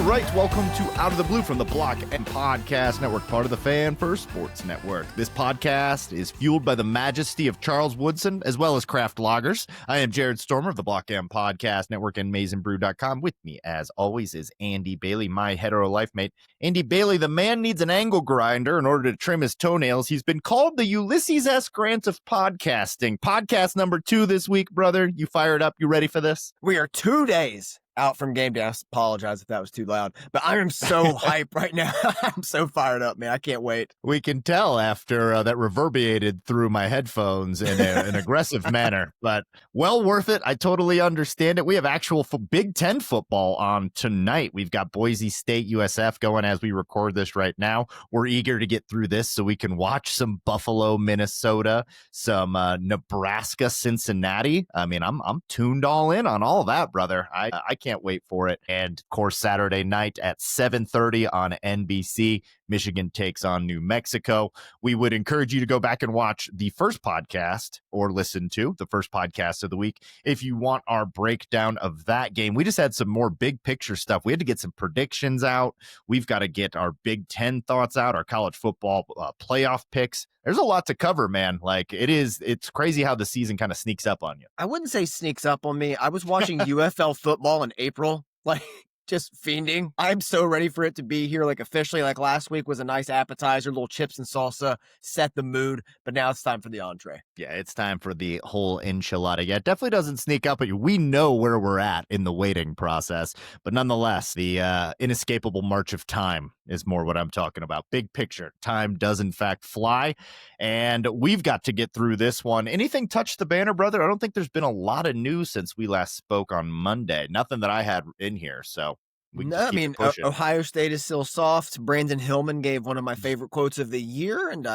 right, welcome to Out of the Blue from the Block and Podcast Network, part of the Fan First Sports Network. This podcast is fueled by the majesty of Charles Woodson, as well as craft lagers. I am Jared Stormer of the Block and Podcast Network and MaizenBrew.com. With me, as always, is Andy Bailey, my hetero life mate. Andy Bailey, the man needs an angle grinder in order to trim his toenails. He's been called the Ulysses S. Grant of podcasting. Podcast number 2 this week, brother. You fired up? You ready for this? We are 2 days out from game day. I apologize if that was too loud, but I am so hyped right now. I'm so fired up, man. I can't wait. We can tell after that reverberated through my headphones in an aggressive manner, but well worth it. I totally understand it. We have actual Big Ten football on tonight. We've got Boise State USF going as we record this right now. We're eager to get through this so we can watch some Buffalo, Minnesota, some Nebraska, Cincinnati. I mean, I'm tuned all in on all that, brother. I can't wait for it. And of course, Saturday night at 7:30 on NBC, Michigan takes on New Mexico. We would encourage you to go back and watch the first podcast or listen to the first podcast of the week if you want our breakdown of that game. We just had some more big picture stuff. We had to get some predictions out. We've got to get our Big Ten thoughts out, our college football playoff picks. There's a lot to cover, man. Like it's crazy how the season kind of sneaks up on you. I wouldn't say sneaks up on me. I was watching UFL football in April, like just fiending. I'm so ready for it to be here. Like officially, like last week was a nice appetizer, little chips and salsa, set the mood. But now it's time for the entree. Yeah, it's time for the whole enchilada. Yeah, it definitely doesn't sneak up at you. We know where we're at in the waiting process. But nonetheless, the inescapable march of time is more what I'm talking about. Big picture. Time does, in fact, fly. And we've got to get through this one. Anything touch the banner, brother? I don't think there's been a lot of news since we last spoke on Monday. Nothing that I had in here. So no, I mean, Ohio State is still soft. Brandon Hillman gave one of my favorite quotes of the year. And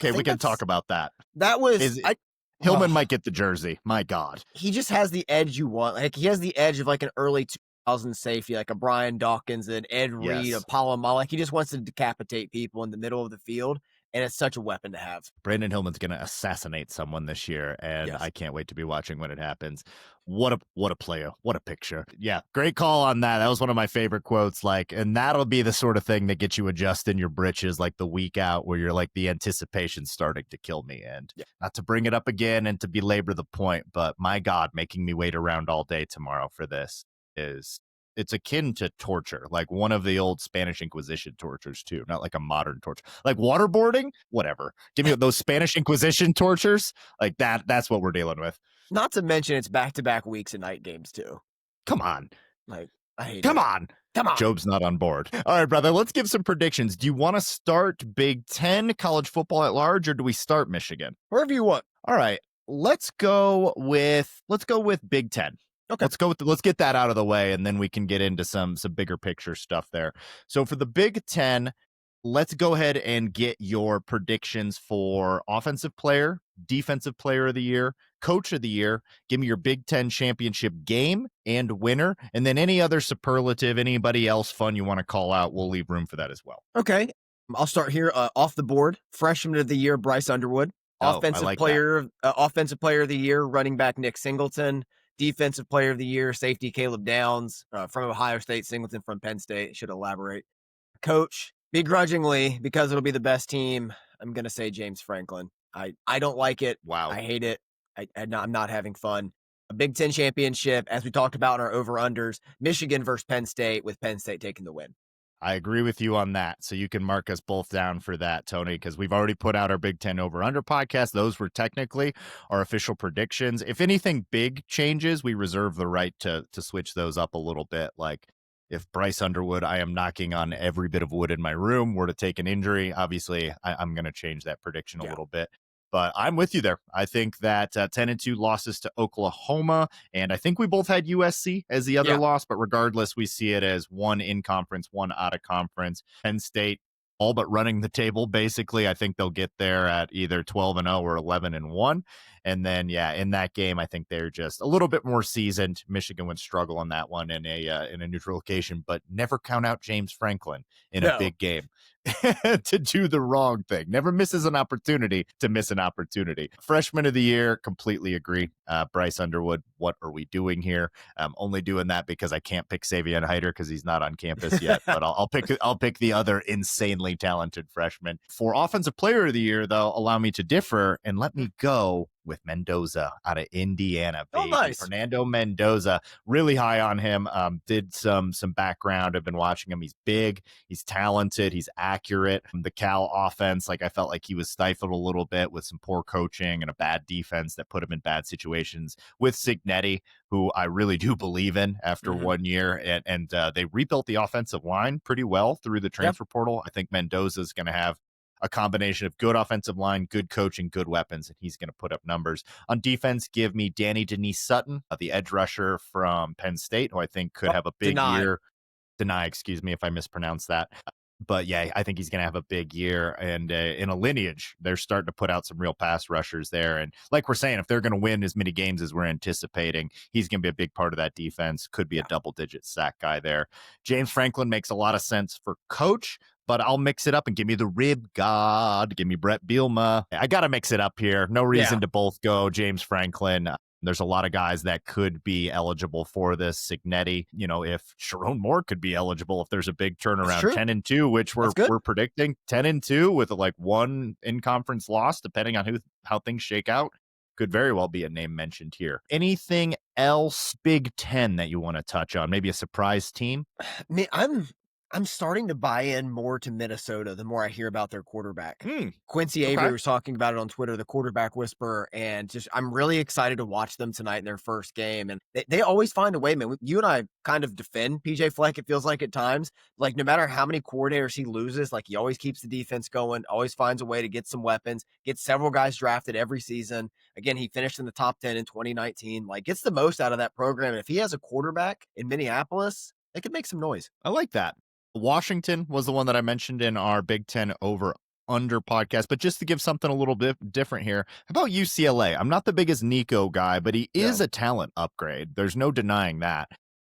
we can talk about that. That was... Hillman might get the jersey. My God. He just has the edge you want. Like he has the edge of like an early 2000 safety, like a Brian Dawkins, an Ed Reed, a Palomar. Like he just wants to decapitate people in the middle of the field. And it's such a weapon to have. Brandon Hillman's going to assassinate someone this year, and I can't wait to be watching when it happens. What a player. What a picture. Yeah, great call on that. That was one of my favorite quotes. Like, and that'll be the sort of thing that gets you adjusting your britches like the week out where you're like, the anticipation's starting to kill me. And not to bring it up again and to belabor the point, but my God, making me wait around all day tomorrow for this it's akin to torture, like one of the old Spanish Inquisition tortures too, not like a modern torture, like waterboarding, whatever. Give me those Spanish Inquisition tortures like that. That's what we're dealing with. Not to mention it's back-to-back weeks and night games too. Come on. Like, I hate Come it. on. Come on. Job's not on board. All right, brother, let's give some predictions. Do you want to start Big Ten, college football at large, or do we start Michigan? Wherever you want. All right, let's go with Big Ten. Okay. Let's get that out of the way, and then we can get into some bigger picture stuff there. So for the Big Ten, let's go ahead and get your predictions for offensive player, defensive player of the year, coach of the year. Give me your Big Ten championship game and winner, and then any other superlative, anybody else fun you want to call out. We'll leave room for that as well. Okay. I'll start here off the board. Freshman of the year, Bryce Underwood. Offensive player of the year, running back Nick Singleton. Defensive player of the year, safety Caleb Downs from Ohio State, Singleton from Penn State. Should elaborate. Coach, begrudgingly, because it'll be the best team, I'm going to say James Franklin. I don't like it. Wow. I hate it. I'm not having fun. A Big Ten championship, as we talked about in our over-unders, Michigan versus Penn State, with Penn State taking the win. I agree with you on that. So you can mark us both down for that, Tony, because we've already put out our Big Ten over-under podcast. Those were technically our official predictions. If anything big changes, we reserve the right to switch those up a little bit. Like if Bryce Underwood, I am knocking on every bit of wood in my room, were to take an injury, obviously I'm going to change that prediction a little bit. But I'm with you there. I think that 10-2 losses to Oklahoma, and I think we both had USC as the other loss, but regardless, we see it as one in conference, one out of conference. Penn State all but running the table, basically. I think they'll get there at either 12-0 or 11-1. And then, in that game, I think they're just a little bit more seasoned. Michigan would struggle on that one in a neutral location, but never count out James Franklin in a big game. to do the wrong thing. Never misses an opportunity to miss an opportunity. Freshman of the year, completely agree. Bryce Underwood, what are we doing here? I'm only doing that because I can't pick Savion Hyder because he's not on campus yet. But I'll pick the other insanely talented freshman. For offensive player of the year, though, allow me to differ and let me go with Mendoza out of Indiana, baby. Oh, nice. Fernando Mendoza, really high on him. Did some background. I've been watching him. He's big. He's talented. He's accurate. The Cal offense, like I felt like he was stifled a little bit with some poor coaching and a bad defense that put him in bad situations with Signetti, who I really do believe in after 1 year. And they rebuilt the offensive line pretty well through the transfer portal. I think Mendoza is going to have a combination of good offensive line, good coaching, good weapons, and he's going to put up numbers. On defense, give me Danny Denise Sutton, the edge rusher from Penn State, who I think could have a big year. Deny, excuse me if I mispronounced that. But yeah, I think he's going to have a big year. And in a lineage, they're starting to put out some real pass rushers there. And like we're saying, if they're going to win as many games as we're anticipating, he's going to be a big part of that defense. Could be a double-digit sack guy there. James Franklin makes a lot of sense for coach, but I'll mix it up and give me the rib god. Give me Brett Bielema. I got to mix it up here. No reason to both go James Franklin. There's a lot of guys that could be eligible for this. Signetti, if Sharon Moore could be eligible if there's a big turnaround, 10-2, which we're predicting 10-2 with like one in-conference loss, depending on how things shake out. Could very well be a name mentioned here. Anything else Big Ten that you want to touch on? Maybe a surprise team? I'm starting to buy in more to Minnesota the more I hear about their quarterback. Quincy Avery was talking about it on Twitter, the quarterback whisperer, and I'm really excited to watch them tonight in their first game. And they always find a way, man. You and I kind of defend PJ Fleck, it feels like at times. Like no matter how many coordinators he loses, like he always keeps the defense going, always finds a way to get some weapons, gets several guys drafted every season. Again, he finished in the top 10 in 2019, like gets the most out of that program. And if he has a quarterback in Minneapolis, they could make some noise. I like that. Washington was the one that I mentioned in our Big Ten over under podcast, but just to give something a little bit different here, how about UCLA? I'm not the biggest Nico guy, but he is a talent upgrade. There's no denying that.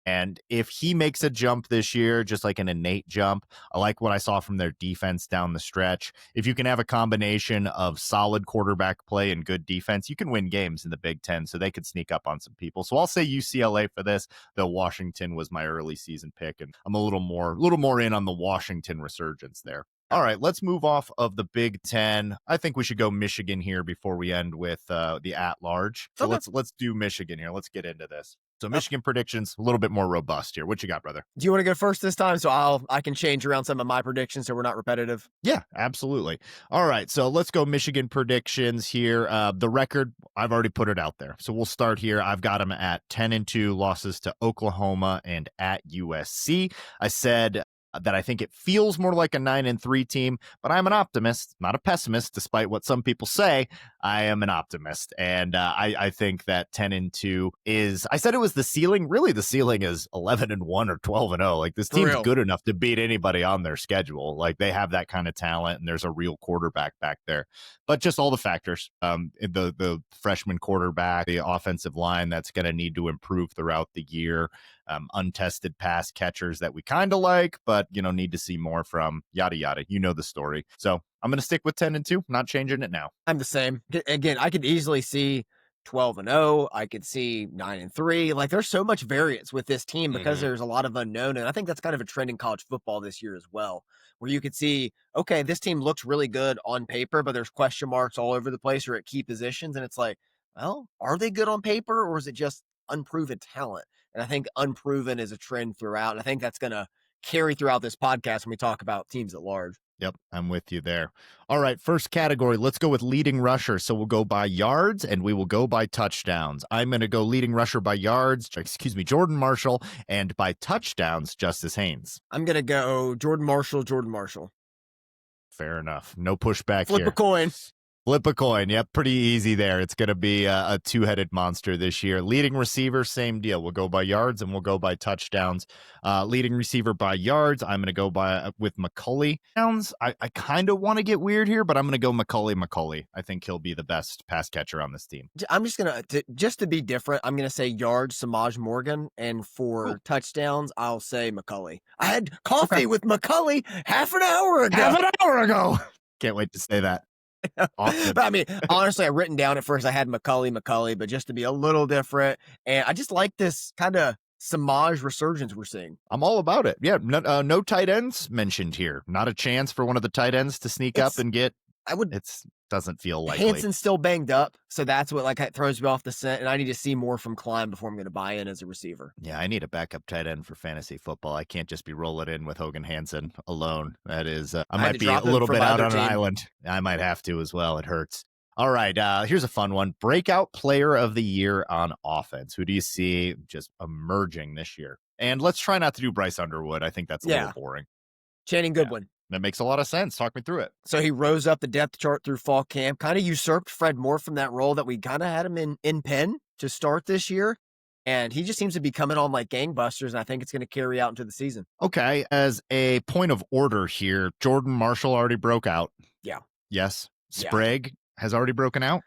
And if he makes a jump this year, just like an innate jump, I like what I saw from their defense down the stretch. If you can have a combination of solid quarterback play and good defense, you can win games in the Big Ten, so they could sneak up on some people. So I'll say UCLA for this, though Washington was my early season pick, and I'm a little more in on the Washington resurgence there. All right, let's move off of the Big Ten. I think we should go Michigan here before we end with the at-large. So let's do Michigan here. Let's get into this. So Michigan predictions, a little bit more robust here. What you got, brother? Do you want to go first this time? So I can change around some of my predictions so we're not repetitive. Yeah, absolutely. All right, so let's go Michigan predictions here. The record, I've already put it out there. So we'll start here. I've got them at 10-2 losses to Oklahoma and at USC. I said that I think it feels more like a 9-3 team, but I'm an optimist, not a pessimist, despite what some people say. I am an optimist, and I think that 10-2 is. I said it was the ceiling. Really, the ceiling is 11-1 or 12-0. Like this team's good enough to beat anybody on their schedule. Like they have that kind of talent, and there's a real quarterback back there. But just all the factors, the freshman quarterback, the offensive line that's going to need to improve throughout the year. Untested pass catchers that we kind of like, but need to see more from, yada yada. You know the story. So I'm going to stick with 10-2. Not changing it now. I'm the same. Again, I could easily see 12-0. I could see 9-3. Like there's so much variance with this team because there's a lot of unknown, and I think that's kind of a trend in college football this year as well, where you could see, okay, this team looks really good on paper, but there's question marks all over the place or at key positions, and it's like, well, are they good on paper or is it just unproven talent? And I think unproven is a trend throughout. And I think that's going to carry throughout this podcast when we talk about teams at large. Yep, I'm with you there. All right, first category, let's go with leading rusher. So we'll go by yards and we will go by touchdowns. I'm going to go leading rusher by yards, Jordan Marshall, and by touchdowns, Justice Haynes. I'm going to go Jordan Marshall. Fair enough. No pushback here. Flip a coin. Flip a coin. Yep, pretty easy there. It's going to be a two-headed monster this year. Leading receiver, same deal. We'll go by yards and we'll go by touchdowns. Leading receiver by yards, I'm going to go with McCulley. I kind of want to get weird here, but I'm going to go McCulley. I think he'll be the best pass catcher on this team. I'm just going to be different, I'm going to say yards, Samaj Morgan. And for touchdowns, I'll say McCulley. I had coffee with McCulley half an hour ago. Can't wait to say that. Awesome. But I mean, honestly, I've written down at first I had McCulley, but just to be a little different. And I just like this kind of Samaj resurgence we're seeing. I'm all about it. Yeah, no tight ends mentioned here. Not a chance for one of the tight ends to sneak up and get. It doesn't feel likely. Hanson's still banged up, so that's what throws me off the scent, and I need to see more from Klein before I'm going to buy in as a receiver. Yeah, I need a backup tight end for fantasy football. I can't just be rolling in with Hogan Hansen alone. That is, I might be a little bit out on an island. I might have to as well. It hurts. All right, here's a fun one. Breakout player of the year on offense. Who do you see just emerging this year? And let's try not to do Bryce Underwood. I think that's a little boring. Channing Goodwin. Yeah. That makes a lot of sense. Talk me through it. So he rose up the depth chart through fall camp, kind of usurped Fred Moore from that role that we kind of had him in Penn to start this year. And he just seems to be coming on like gangbusters, and I think it's going to carry out into the season. Okay, as a point of order here, Jordan Marshall already broke out. Yeah. Yes. Sprague has already broken out?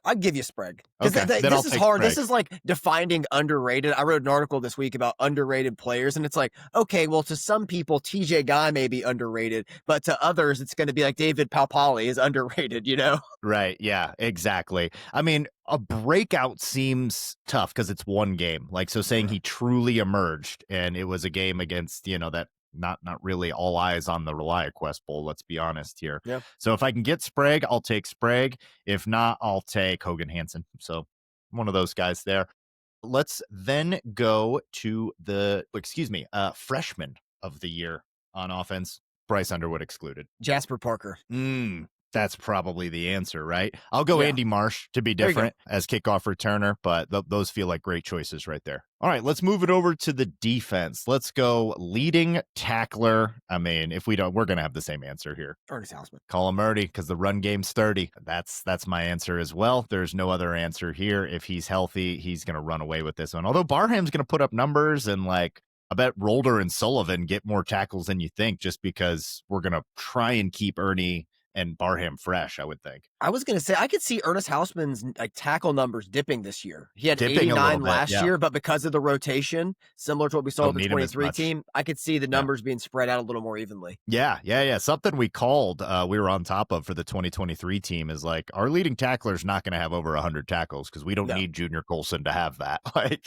I'll give you Sprague. Okay, this is hard. Sprague. This is like defining underrated. I wrote an article this week about underrated players, and it's like, okay, well, to some people, TJ Guy may be underrated, but to others, it's going to be like David Palpali is underrated, you know? Right, yeah, exactly. I mean, a breakout seems tough because it's one game. Like, so saying he truly emerged, and it was a game against, that not really all eyes on the ReliaQuest Bowl, let's be honest here. Yeah. So if I can get Sprague, I'll take Sprague. If not, I'll take Hogan Hansen. So one of those guys there. Let's then go to the freshman of the year on offense. Bryce Underwood excluded. Jasper Parker. That's probably the answer, right? I'll go Andy Marsh to be different as kickoff returner, but those feel like great choices right there. All right, let's move it over to the defense. Let's go leading tackler. I mean, if we don't, we're going to have the same answer here. Ernest Hausman. Call him Ernie because the run game's 30. That's my answer as well. There's no other answer here. If he's healthy, he's going to run away with this one. Although Barham's going to put up numbers and I bet Rolder and Sullivan get more tackles than you think just because we're going to try and keep Ernie and Barham fresh, I would think. I was going to say, I could see Ernest Hausman's tackle numbers dipping this year. He had 89 last year, but because of the rotation, similar to what we saw with the 23 team, I could see the numbers being spread out a little more evenly. Yeah. Something we called, we were on top of for the 2023 team is our leading tackler's not going to have over 100 tackles because we don't need Junior Colson to have that.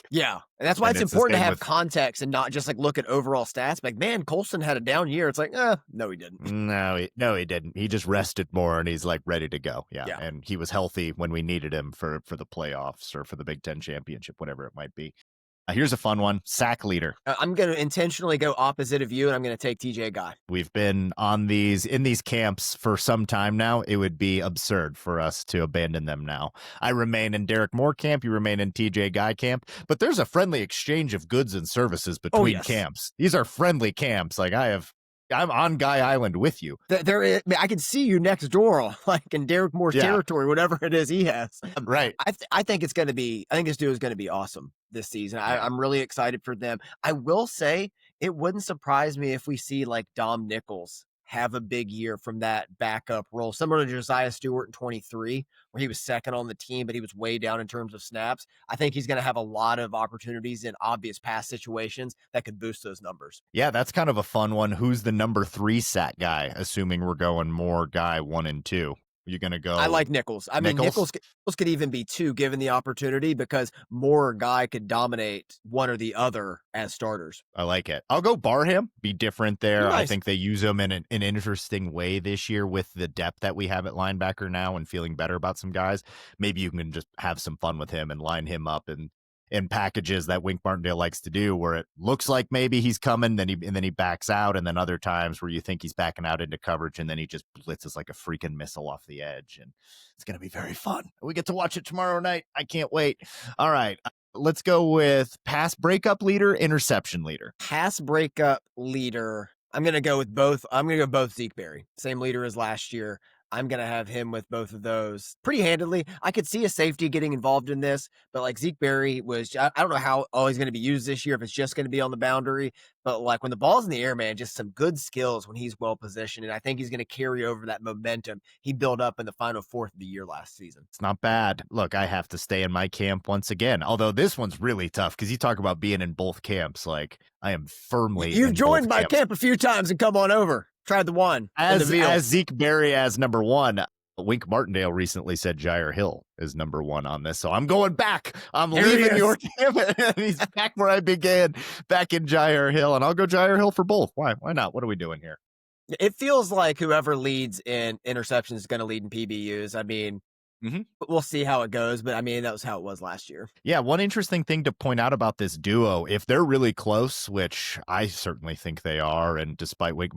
Yeah. And that's why it's important to have context and not just look at overall stats. Man, Colson had a down year. It's no, he didn't. No, he didn't. He just rested more and he's ready to go. Yeah. And he was healthy when we needed him for the playoffs or for the Big Ten championship, whatever it might be. Here's a fun one. Sack leader. I'm going to intentionally go opposite of you, and I'm going to take TJ Guy. We've been in these camps for some time now. It would be absurd for us to abandon them now. I remain in Derek Moore camp. You remain in TJ Guy camp. But there's a friendly exchange of goods and services between camps. These are friendly camps. I'm on Guy Island with you. I can see you next door, in Derek Moore's territory, whatever it is he has. Right. I think this dude is going to be awesome this season. I'm really excited for them. I will say it wouldn't surprise me if we see Dom Nichols have a big year from that backup role, similar to Josiah Stewart in 23, where he was second on the team, but he was way down in terms of snaps. I think he's going to have a lot of opportunities in obvious pass situations that could boost those numbers. Yeah, that's kind of a fun one. Who's the number 3 sack guy, assuming we're going more Guy 1 and 2? You're going to go... I like Nichols. Nichols could even be 2 given the opportunity because Moore or Guy could dominate one or the other as starters. I like it. I'll go Barham. Be different there. Nice. I think they use him in an interesting way this year with the depth that we have at linebacker now and feeling better about some guys. Maybe you can just have some fun with him and line him up in packages that Wink Martindale likes to do, where it looks like maybe he's coming, then he backs out, and then other times where you think he's backing out into coverage, and then he just blitzes like a freaking missile off the edge, and it's gonna be very fun. We get to watch it tomorrow night. I can't wait. All right, let's go with pass breakup leader, interception leader. Pass breakup leader. I'm gonna go with both. I'm gonna go both Zeke Berry, same leader as last year. I'm going to have him with both of those pretty handily. I could see a safety getting involved in this, but like Zeke Berry was, I don't know how he's going to be used this year, if it's just going to be on the boundary, but like when the ball's in the air, man, just some good skills when he's well positioned. And I think he's going to carry over that momentum he built up in the final fourth of the year last season. It's not bad. Look, I have to stay in my camp once again, although this one's really tough because you talk about being in both camps. Like I am firmly You've in joined both my camps. camp a few times and come on over. Tried the wine. As Zeke Berry as number one. Wink Martindale recently said Jair Hill is number one on this. So I'm going back. I'm leaving your camp. He's back where I began, back in Jair Hill. And I'll go Jair Hill for both. Why not? What are we doing here? It feels like whoever leads in interceptions is going to lead in PBUs. I mean, we'll see how it goes, but I mean, that was how it was last year. Yeah, one interesting thing to point out about this duo, if they're really close, which I certainly think they are, and despite Wink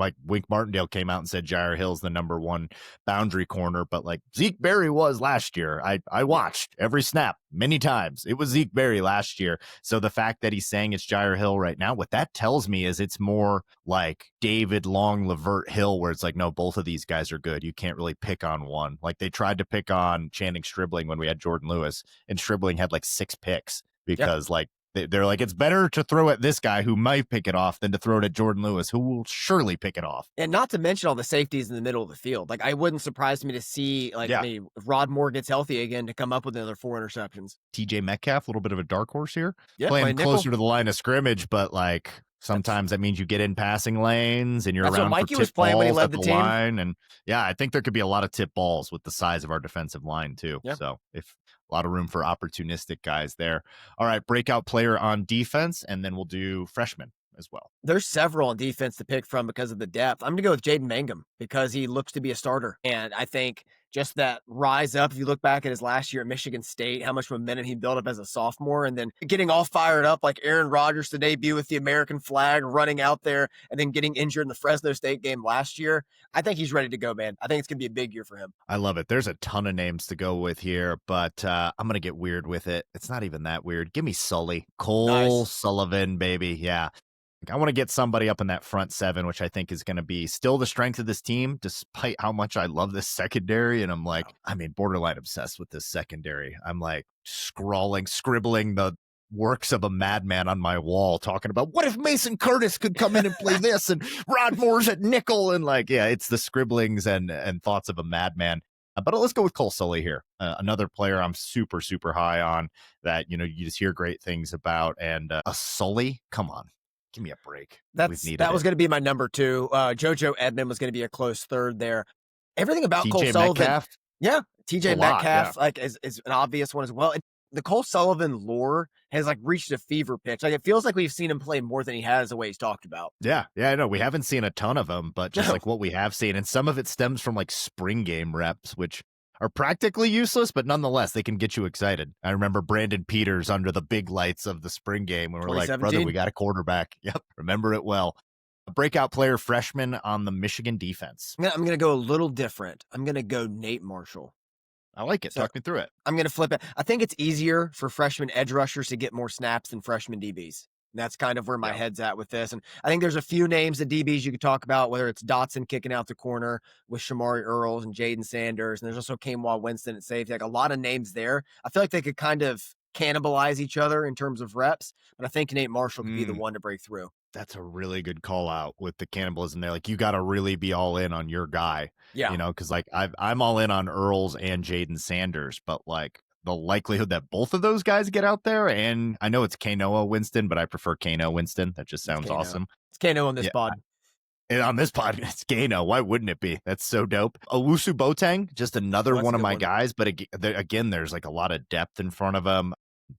Martindale came out and said Jair Hill's the number one boundary corner, but like Zeke Berry was last year. I watched every snap many times. It was Zeke Berry last year. So the fact that he's saying it's Jair Hill right now, what that tells me is it's more like David Long, Levert Hill, where it's like, no, both of these guys are good. You can't really pick on one. Like they tried to pick on Channing Stribling when we had Jordan Lewis, and Stribling had like 6 picks because like they're like, it's better to throw at this guy who might pick it off than to throw it at Jordan Lewis, who will surely pick it off. And not to mention all the safeties in the middle of the field. Like, I wouldn't surprise me to see, like, maybe if Rod Moore gets healthy again, to come up with another 4 interceptions. TJ Metcalf, a little bit of a dark horse here. Yeah, playing closer to the line of scrimmage, but like sometimes that means you get in passing lanes and you're around Mikey for was tip playing when he balls led at the the team. line. And yeah, I think there could be a lot of tip balls with the size of our defensive line too. Yeah. So if a lot of room for opportunistic guys there. All right, breakout player on defense, and then we'll do freshman as well. There's several on defense to pick from because of the depth. I'm going to go with Jaden Mangum because he looks to be a starter. And I think just that rise up, if you look back at his last year at Michigan State, how much momentum he built up as a sophomore, and then getting all fired up like Aaron Rodgers to debut with the American flag, running out there, and then getting injured in the Fresno State game last year. I think he's ready to go, man. I think it's going to be a big year for him. I love it. There's a ton of names to go with here, but I'm going to get weird with it. It's not even that weird. Give me Sully. Cole Sullivan, baby. Yeah. I want to get somebody up in that front 7, which I think is going to be still the strength of this team, despite how much I love this secondary. And I'm like, I mean, borderline obsessed with this secondary. I'm like scribbling the works of a madman on my wall, talking about what if Mason Curtis could come in and play this, and Rod Moore's at nickel, and like, yeah, it's the scribblings and thoughts of a madman. But let's go with Cole Sully here. Another player I'm super, super high on that, you just hear great things about. And a Sully, come on. Give me a break. That was going to be my number 2. JoJo Edmond was going to be a close third there. Everything about Cole Sullivan. Metcalf? Yeah. TJ Metcalf is an obvious one as well. And the Cole Sullivan lore has like reached a fever pitch. Like it feels like we've seen him play more than he has the way he's talked about. Yeah, I know. We haven't seen a ton of him, but just like what we have seen. And some of it stems from like spring game reps, which are practically useless, but nonetheless, they can get you excited. I remember Brandon Peters under the big lights of the spring game when we're like, brother, we got a quarterback. Yep, remember it well. A breakout player freshman on the Michigan defense. I'm going to go a little different. I'm going to go Nate Marshall. I like it. Talk me through it. I'm going to flip it. I think it's easier for freshman edge rushers to get more snaps than freshman DBs. And that's kind of where my head's at with this. And I think there's a few names of DBs you could talk about, whether it's Dotson kicking out the corner with Shamari Earls and Jaden Sanders. And there's also Kamwa Winston at safety. Like a lot of names there. I feel like they could kind of cannibalize each other in terms of reps. But I think Nate Marshall could be the one to break through. That's a really good call out with the cannibalism there. Like you got to really be all in on your guy. Yeah. Because like I'm all in on Earls and Jaden Sanders, but like the likelihood that both of those guys get out there, and I know it's Kanoa Winston, but I prefer Kano Winston. That just sounds awesome. It's Kano on this pod. And on this pod, it's Kano. Why wouldn't it be? That's so dope. Owusu Boateng, just another one of my guys, but again, there's like a lot of depth in front of him.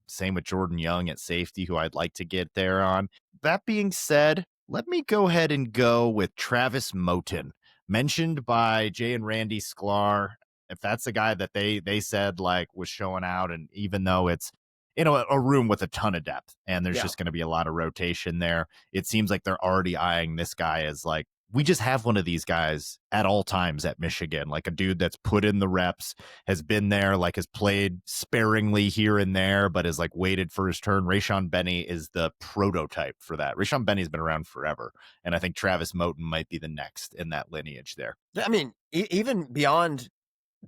Same with Jordan Young at safety, who I'd like to get there on. That being said, let me go ahead and go with Travis Moten, mentioned by Jay and Randy Sklar. If that's the guy that they said like was showing out, and even though it's a room with a ton of depth and there's just going to be a lot of rotation there, it seems like they're already eyeing this guy as like we just have one of these guys at all times at Michigan, like a dude that's put in the reps, has been there, like has played sparingly here and there, but is like waited for his turn. Rayshawn Benny is the prototype for that. Rayshawn Benny's been around forever. And I think Travis Moten might be the next in that lineage there. I mean, even beyond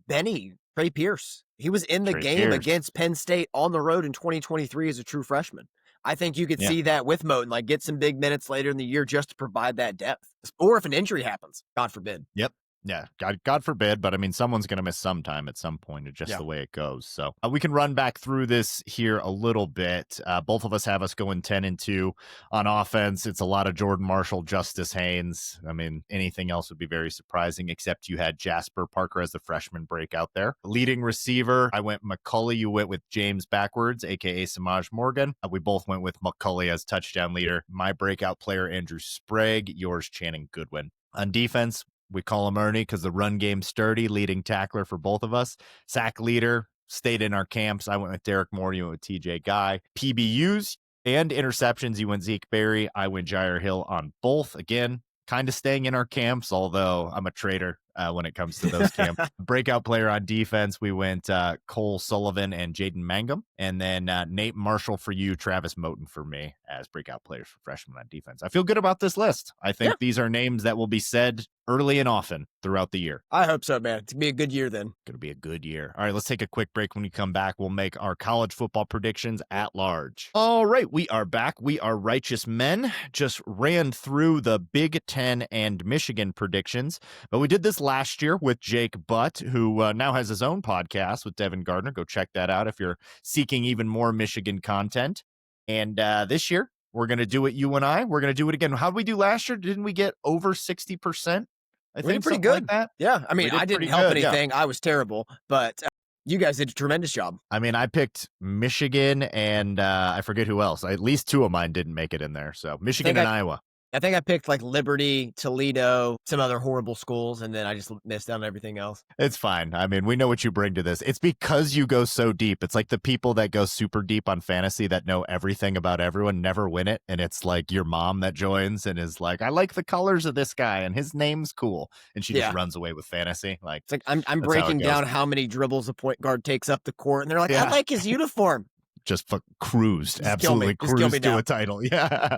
Benny, Trey Pierce, he was in the game against Penn State on the road in 2023 as a true freshman. I think you could see that with Moten, like get some big minutes later in the year just to provide that depth. Or if an injury happens, God forbid. Yep. Yeah, God forbid, but I mean, someone's going to miss some time at some point. It's just the way it goes. So we can run back through this here a little bit. Both of us have us going 10-2 on offense. It's a lot of Jordan Marshall, Justice Haynes. I mean, anything else would be very surprising, except you had Jasper Parker as the freshman breakout there. Leading receiver, I went McCulley. You went with James backwards, a.k.a. Samaj Morgan. We both went with McCulley as touchdown leader. My breakout player, Andrew Sprague. Yours, Channing Goodwin. On defense, we call him Ernie because the run game's sturdy, leading tackler for both of us. Sack leader, stayed in our camps. I went with Derek Moore. You went with TJ Guy. PBUs and interceptions, you went Zeke Berry. I went Jair Hill on both. Again, kind of staying in our camps, although I'm a traitor when it comes to those camps. Breakout player on defense, we went Cole Sullivan and Jaden Mangum. And then Nate Marshall for you, Travis Moten for me as breakout players for freshmen on defense. I feel good about this list. I think these are names that will be said early and often throughout the year. I hope so, man. It's going to be a good year then. Going to be a good year. All right, let's take a quick break. When we come back, we'll make our college football predictions at large. All right, we are back. We are righteous men. Just ran through the Big Ten and Michigan predictions, but we did this last year with Jake Butt, who now has his own podcast with Devin Gardner. Go check that out if you're seeking even more Michigan content. And this year, we're going to do it, you and I. We're going to do it again. How did we do last year? Didn't we get over 60%? I think pretty good. Like that. Yeah. I mean, I didn't help anything. Yeah. I was terrible, but you guys did a tremendous job. I mean, I picked Michigan and I forget who else. At least two of mine didn't make it in there. So Michigan and Iowa. I think I picked like Liberty, Toledo, some other horrible schools, and then I just missed out on everything else. It's fine. I mean, we know what you bring to this. It's because you go so deep. It's like the people that go super deep on fantasy that know everything about everyone never win it. And it's like your mom that joins and is like, I like the colors of this guy and his name's cool. And she just runs away with fantasy. Like, it's like I'm breaking down how many dribbles a point guard takes up the court. And they're like, I like his uniform. Just cruised. Absolutely cruised to a title. Yeah.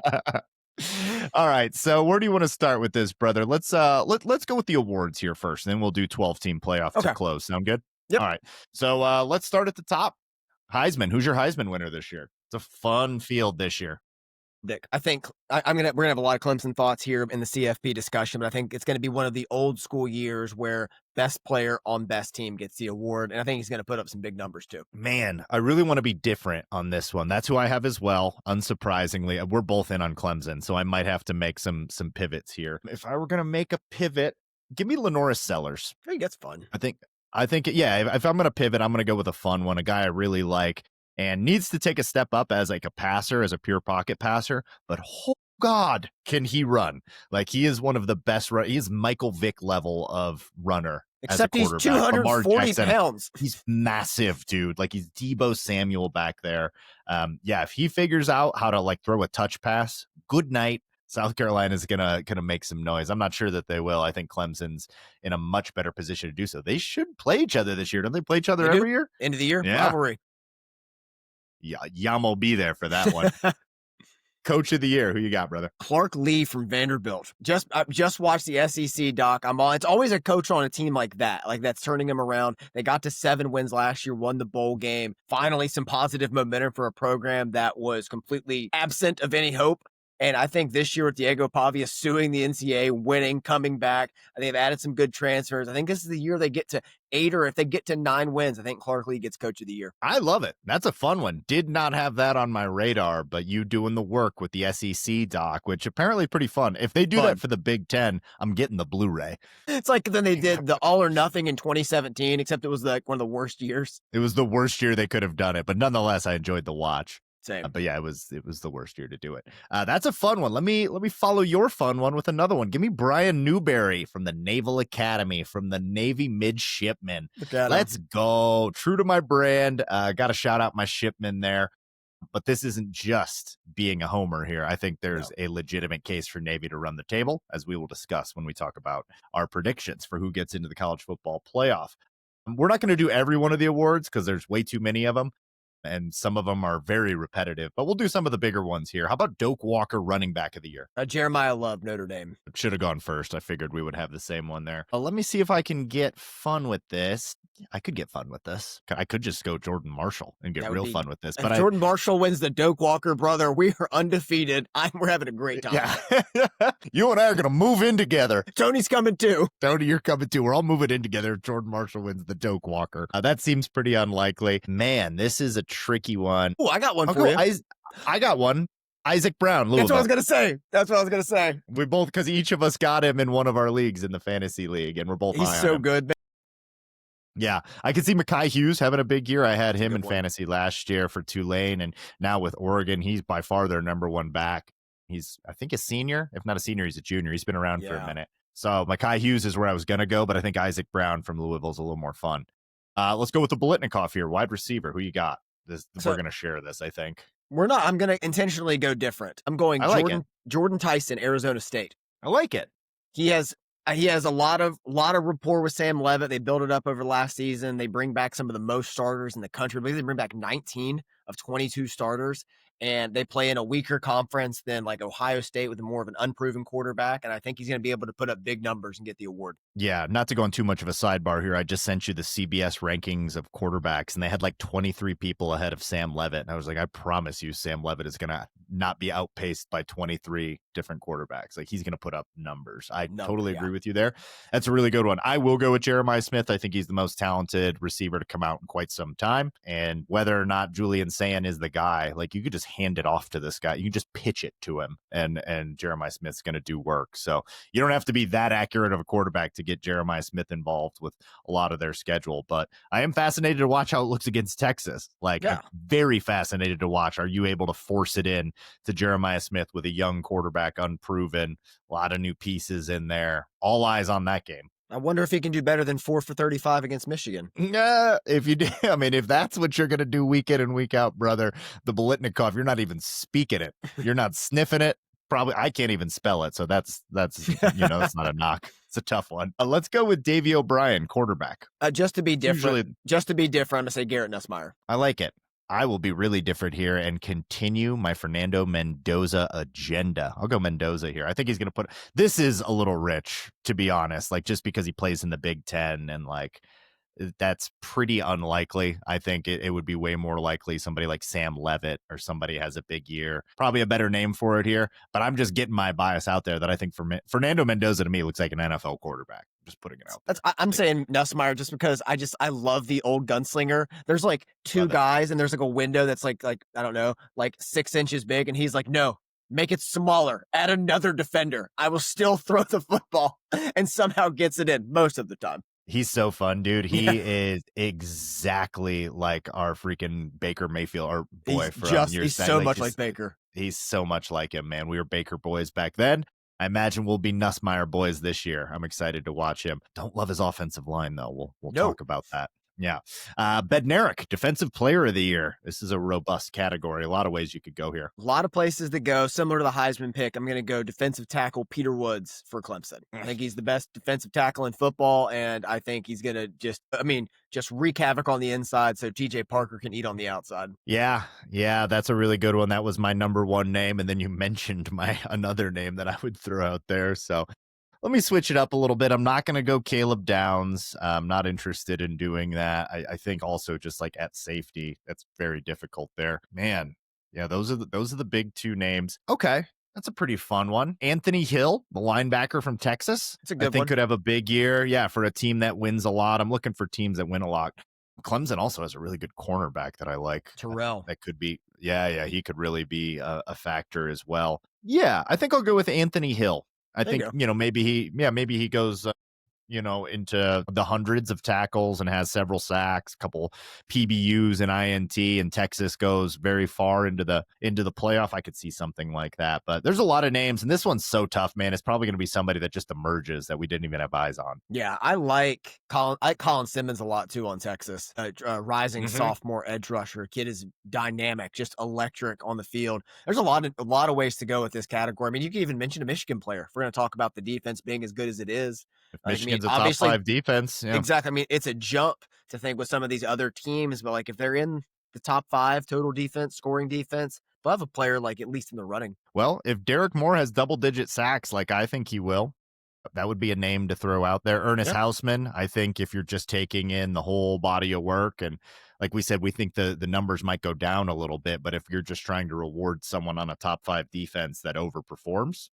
All right, so where do you want to start with this, brother? Let's go with the awards here first, and then we'll do 12-team playoff to close. Sound good? Yep. All right, so let's start at the top. Heisman. Who's your Heisman winner this year? It's a fun field this year. Dick, I think we're gonna have a lot of Clemson thoughts here in the CFP discussion, but I think it's gonna be one of the old school years where best player on best team gets the award, and I think he's gonna put up some big numbers too. Man, I really want to be different on this one. That's who I have as well. Unsurprisingly, we're both in on Clemson, so I might have to make some pivots here. If I were gonna make a pivot, give me Lenoris Sellers. I think that's fun. I think if I'm gonna pivot, I'm gonna go with a fun one, a guy I really like. And needs to take a step up as like a passer, as a pure pocket passer. But oh God, can he run? Like he is one of the best. He is Michael Vick level of runner. Except he's 240 pounds. He's massive, dude. Like he's Deebo Samuel back there. If he figures out how to like throw a touch pass, good night. South Carolina is gonna make some noise. I'm not sure that they will. I think Clemson's in a much better position to do so. They should play each other this year. Don't they play each other every year? End of the year, yeah. Rivalry. Yeah, Yam will be there for that one. Coach of the year, who you got, brother? Clark Lee from Vanderbilt. I just watched the SEC doc. It's always a coach on a team like that, that's turning him around. They got to 7 wins last year, won the bowl game. Finally, some positive momentum for a program that was completely absent of any hope. And I think this year with Diego Pavia suing the NCAA, winning, coming back, they've added some good transfers. I think this is the year they get to 8, or if they get to 9 wins, I think Clark Lee gets Coach of the Year. I love it. That's a fun one. Did not have that on my radar, but you doing the work with the SEC doc, which apparently pretty fun. If they do that for the Big Ten, I'm getting the Blu-ray. It's like then they did the All or Nothing in 2017, except it was like one of the worst years. It was the worst year they could have done it, but nonetheless, I enjoyed the watch. Same. But yeah, it was the worst year to do it. That's a fun one. Let me follow your fun one with another one. Give me Brian Newberry from the Naval Academy, from the Navy Midshipman. Let's go. True to my brand. Got to shout out my shipman there. But this isn't just being a homer here. I think there's No. a legitimate case for Navy to run the table, as we will discuss when we talk about our predictions for who gets into the college football playoff. We're not going to do every one of the awards because there's way too many of them, and some of them are very repetitive, but we'll do some of the bigger ones here. How about Doak Walker, running back of the year? Jeremiah Love, Notre Dame. Should have gone first. I figured we would have the same one there. Let me see if I can get fun with this. I could get fun with this. I could just go Jordan Marshall and get real fun with this. But Jordan Marshall wins the Doak Walker, brother, we are undefeated. We're having a great time. Yeah. You and I are going to move in together. Tony's coming too. Tony, you're coming too. We're all moving in together. Jordan Marshall wins the Doak Walker. That seems pretty unlikely. Man, this is a tricky one. Oh, I got one for you. I got one. Isaac Brown, Louisville. That's what I was going to say. We both, because each of us got him in one of our leagues in the fantasy league, and we're both high on him. He's so good, man. Yeah, I could see Mekhi Hughes having a big year. I had him in fantasy last year for Tulane, and now with Oregon, he's by far their number one back. He's, I think, a senior. If not a senior, he's a junior. He's been around for a minute. So Mekhi Hughes is where I was going to go, but I think Isaac Brown from Louisville is a little more fun. Let's go with the Bolitnikoff here, wide receiver. Who you got? We're going to share this, I think. We're not. I'm going to intentionally go different. I'm going Jordan Tyson, Arizona State. I like it. He has a lot of rapport with Sam Levitt. They built it up over last season. They bring back some of the most starters in the country. I believe they bring back 19 of 22 starters, and they play in a weaker conference than like Ohio State with more of an unproven quarterback. And I think he's going to be able to put up big numbers and get the award. Yeah, not to go on too much of a sidebar here. I just sent you the CBS rankings of quarterbacks, and they had like 23 people ahead of Sam Levitt. And I was like, I promise you, Sam Levitt is going to not be outpaced by 23 different quarterbacks. Like, he's going to put up numbers. I totally agree with you there. That's a really good one. I will go with Jeremiah Smith. I think he's the most talented receiver to come out in quite some time. And whether or not Julian Sayin is the guy, like, you could just hand it off to this guy. You can just pitch it to him, and Jeremiah Smith's going to do work. So you don't have to be that accurate of a quarterback to get Jeremiah Smith involved with a lot of their schedule. But I am fascinated to watch how it looks against Texas. Like, I'm very fascinated to watch. Are you able to force it in to Jeremiah Smith with a young quarterback, unproven, a lot of new pieces in there? All eyes on that game. I wonder if he can do better than 4 for 35 against Michigan. Yeah, if you do, I mean, if that's what you're going to do week in and week out, brother, the Bolitnikoff, you're not even speaking it. You're not sniffing it. Probably, I can't even spell it. So that's that's not a knock. It's a tough one. Let's go with Davey O'Brien, quarterback. Just to be different, I'm going to say Garrett Nussmeier. I like it. I will be really different here and continue my Fernando Mendoza agenda. I'll go Mendoza here. I think he's going to put, this is a little rich, to be honest, like, just because he plays in the Big Ten, and like, that's pretty unlikely. I think it would be way more likely somebody like Sam Levitt or somebody has a big year. Probably a better name for it here, but I'm just getting my bias out there that I think Fernando Mendoza to me looks like an NFL quarterback. Just putting it out there. I'm saying Nussmeier just because I love the old gunslinger. There's like two guys, and there's like a window that's like I don't know, like 6 inches big, and he's like, no, make it smaller, add another defender. I will still throw the football, and somehow gets it in most of the time. He's so fun, dude. He is exactly like our freaking Baker Mayfield, our boy from years back. He's so much like Baker. He's so much like him, man. We were Baker boys back then. I imagine we'll be Nussmeier boys this year. I'm excited to watch him. Don't love his offensive line, though. We'll talk about that. Yeah. Bednarik, defensive player of the year. This is a robust category. A lot of ways you could go here. A lot of places to go. Similar to the Heisman pick, I'm going to go defensive tackle Peter Woods for Clemson. I think he's the best defensive tackle in football, and I think he's going to just wreak havoc on the inside so TJ Parker can eat on the outside. Yeah, that's a really good one. That was my number one name, and then you mentioned another name that I would throw out there. So let me switch it up a little bit. I'm not going to go Caleb Downs. I'm not interested in doing that. I think also just like at safety, that's very difficult there. Man, yeah, those are the big two names. Okay, that's a pretty fun one. Anthony Hill, the linebacker from Texas. It's a good one. I think could have a big year. Yeah, for a team that wins a lot. I'm looking for teams that win a lot. Clemson also has a really good cornerback that I like. Terrell. That could be, he could really be a factor as well. Yeah, I think I'll go with Anthony Hill. I think, maybe he goes into the hundreds of tackles and has several sacks, a couple PBUs and INT, and Texas goes very far into the playoff. I could see something like that. But there's a lot of names, and this one's so tough, man. It's probably going to be somebody that just emerges that we didn't even have eyes on. Yeah, I like Colin Simmons a lot too on Texas. Rising sophomore edge rusher. Kid is dynamic, just electric on the field. There's a lot of ways to go with this category. I mean, you can even mention a Michigan player. If we're going to talk about the defense being as good as it is. If Michigan's a top 5 defense, yeah. Exactly. I mean, it's a jump to think with some of these other teams, but like if they're in the top 5 total defense, scoring defense, they'll have a player like at least in the running. Well, if Derek Moore has double-digit sacks, like I think he will, that would be a name to throw out there. Ernest Hausman, I think if you're just taking in the whole body of work, and like we said, we think the numbers might go down a little bit, but if you're just trying to reward someone on a top 5 defense that overperforms,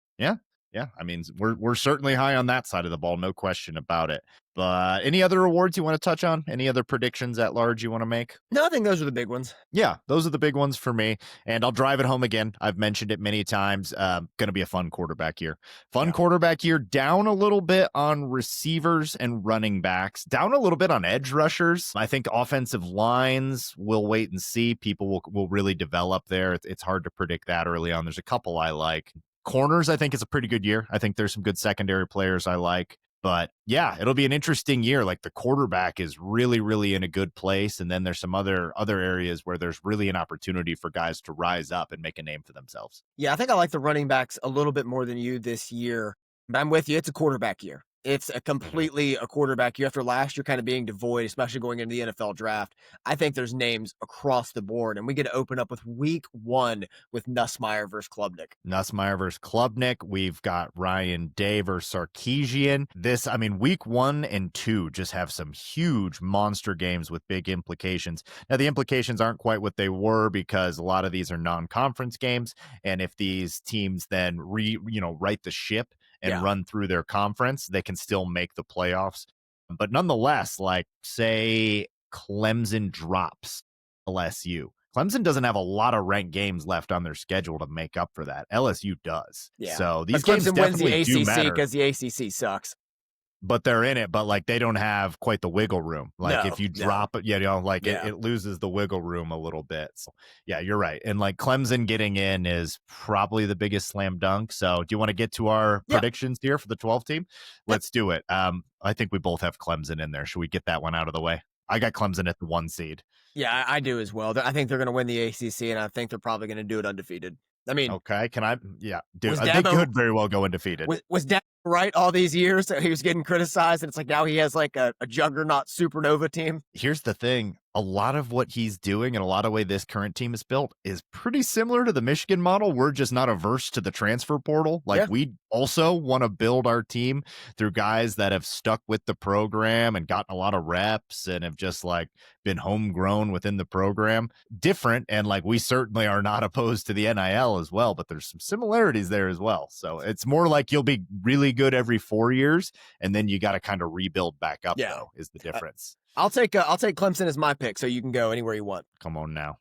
yeah, I mean, we're certainly high on that side of the ball, no question about it. But any other awards you want to touch on? Any other predictions at large you want to make? No, I think those are the big ones. Yeah, those are the big ones for me. And I'll drive it home again. I've mentioned it many times. Going to be a fun quarterback year. Quarterback year, down a little bit on receivers and running backs, down a little bit on edge rushers. I think offensive lines, we'll wait and see. People will really develop there. It's hard to predict that early on. There's a couple I like. Corners, I think, is a pretty good year. I think there's some good secondary players I like. But yeah, it'll be an interesting year. Like the quarterback is really, really in a good place. And then there's some other areas where there's really an opportunity for guys to rise up and make a name for themselves. Yeah, I think I like the running backs a little bit more than you this year. But I'm with you. It's a quarterback year. It's a completely a quarterback year after last year kind of being devoid, especially going into the NFL draft. I think there's names across the board, and we get to open up with week 1 with Nussmeier versus Klubnik. Nussmeier versus Klubnik. We've got Ryan Day versus Sarkisian. Week 1 and 2 just have some huge monster games with big implications. Now, the implications aren't quite what they were because a lot of these are non-conference games, and if these teams then right the ship and run through their conference, they can still make the playoffs. But nonetheless, like say Clemson drops LSU. Clemson doesn't have a lot of ranked games left on their schedule to make up for that. LSU does. Yeah. So these games Clemson wins the do matter because the ACC sucks. But they're in it, but like they don't have quite the wiggle room. Like if you drop it, it loses the wiggle room a little bit. So yeah, you're right. And like Clemson getting in is probably the biggest slam dunk. So do you want to get to our predictions here for the 12 team? Let's do it. I think we both have Clemson in there. Should we get that one out of the way? I got Clemson at the 1 seed. Yeah, I do as well. I think they're going to win the ACC, and I think they're probably going to do it undefeated. I mean, okay, dude, they could very well go undefeated. Was Dabo right all these years that he was getting criticized, and it's like now he has like a juggernaut supernova team? Here's the thing. A lot of what he's doing and a lot of way this current team is built is pretty similar to the Michigan model. We're just not averse to the transfer portal. Like we also want to build our team through guys that have stuck with the program and gotten a lot of reps and have just like been homegrown within the program. Different. And like we certainly are not opposed to the NIL as well, but there's some similarities there as well. So it's more like you'll be really good every 4 years and then you got to kind of rebuild back up though, is the difference. I'll take Clemson as my pick, so you can go anywhere you want. Come on now.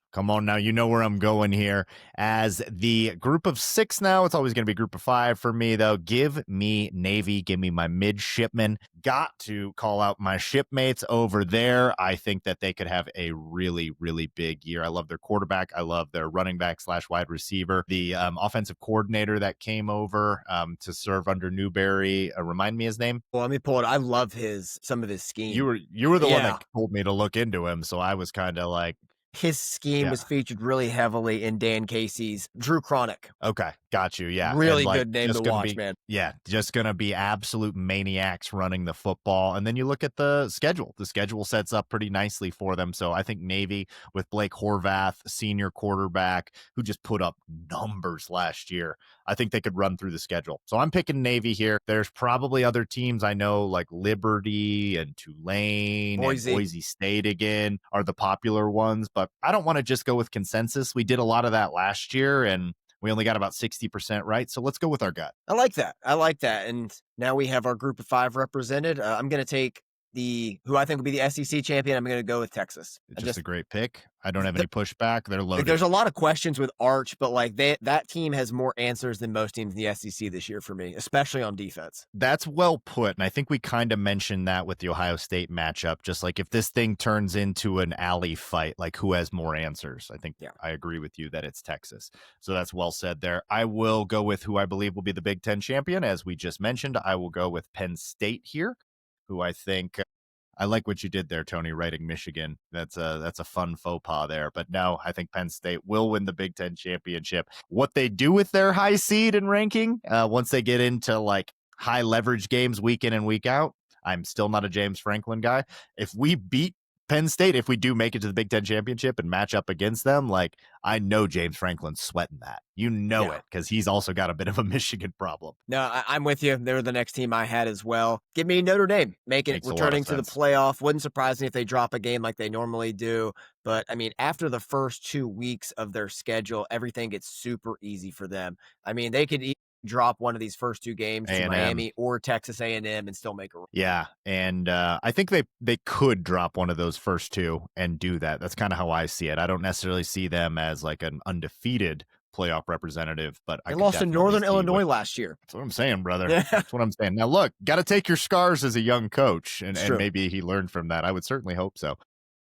You know where I'm going here. As the group of 6 now, it's always going to be group of 5 for me, though. Give me Navy. Give me my midshipmen. Got to call out my shipmates over there. I think that they could have a really, really big year. I love their quarterback. I love their running back / wide receiver. The offensive coordinator that came over to serve under Newberry. Remind me his name? Well, let me pull it. I love some of his scheme. You were the one that told me to look into him, so I was kind of like, his scheme was featured really heavily in Dan Casey's Drew Chronic. Okay, got you. Yeah. Really good name to watch, man. Yeah, just going to be absolute maniacs running the football. And then you look at the schedule. The schedule sets up pretty nicely for them. So I think Navy with Blake Horvath, senior quarterback, who just put up numbers last year, I think they could run through the schedule. So I'm picking Navy here. There's probably other teams I know like Liberty and Tulane and Boise State again are the popular ones, but I don't want to just go with consensus. We did a lot of that last year and we only got about 60% right. So let's go with our gut. I like that. And now we have our group of 5 represented. I'm going to take who I think will be the SEC champion, I'm going to go with Texas. It's just a great pick. I don't have any pushback. They're loaded. Like, there's a lot of questions with Arch, but like that team has more answers than most teams in the SEC this year for me, especially on defense. That's well put. And I think we kind of mentioned that with the Ohio State matchup. Just like if this thing turns into an alley fight, like who has more answers? I think I agree with you that it's Texas. So that's well said there. I will go with who I believe will be the Big Ten champion. As we just mentioned, I will go with Penn State here, who I think I like what you did there, Tony, writing Michigan. That's a fun faux pas there. But no, I think Penn State will win the Big Ten championship. What they do with their high seed and ranking, once they get into like high leverage games week in and week out, I'm still not a James Franklin guy. If we beat Penn State, if we do make it to the Big Ten championship and match up against them, like I know James Franklin's sweating that. You know it, because he's also got a bit of a Michigan problem. No, I'm with you. They're the next team I had as well. Give me Notre Dame, returning to the playoff. Wouldn't surprise me if they drop a game like they normally do. But I mean, after the first 2 weeks of their schedule, everything gets super easy for them. I mean, they could drop one of these first 2 games to Miami or Texas A&M and still make a run. Yeah, and I think they could drop one of those first 2 and do that. That's kind of how I see it. I don't necessarily see them as like an undefeated playoff representative, but they lost to Northern Illinois last year. That's what I'm saying, brother. That's what I'm saying. Now, look, got to take your scars as a young coach, and maybe he learned from that. I would certainly hope so.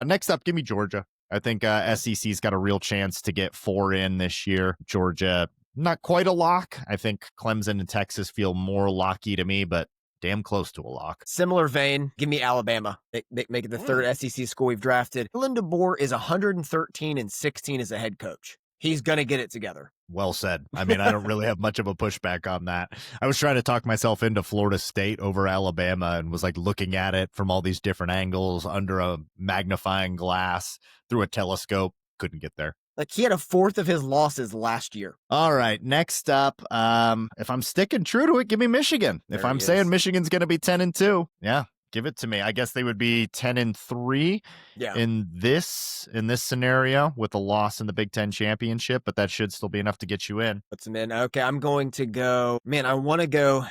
Next up, give me Georgia. I think SEC's got a real chance to get 4 in this year. Georgia, not quite a lock. I think Clemson and Texas feel more locky to me, but damn close to a lock. Similar vein, give me Alabama. They make it the third SEC school we've drafted. Kalen DeBoer is 113-16 as a head coach. He's going to get it together. Well said. I mean, I don't really have much of a pushback on that. I was trying to talk myself into Florida State over Alabama and was like looking at it from all these different angles under a magnifying glass through a telescope. Couldn't get there. Like, he had a fourth of his losses last year. All right. Next up, if I'm sticking true to it, give me Michigan. If I'm saying Michigan's going to be 10-2, yeah, give it to me. I guess they would be 10-3 in this scenario with a loss in the Big Ten championship, but that should still be enough to get you in. Puts them in. Okay, I'm going to go. Man, I'm going to do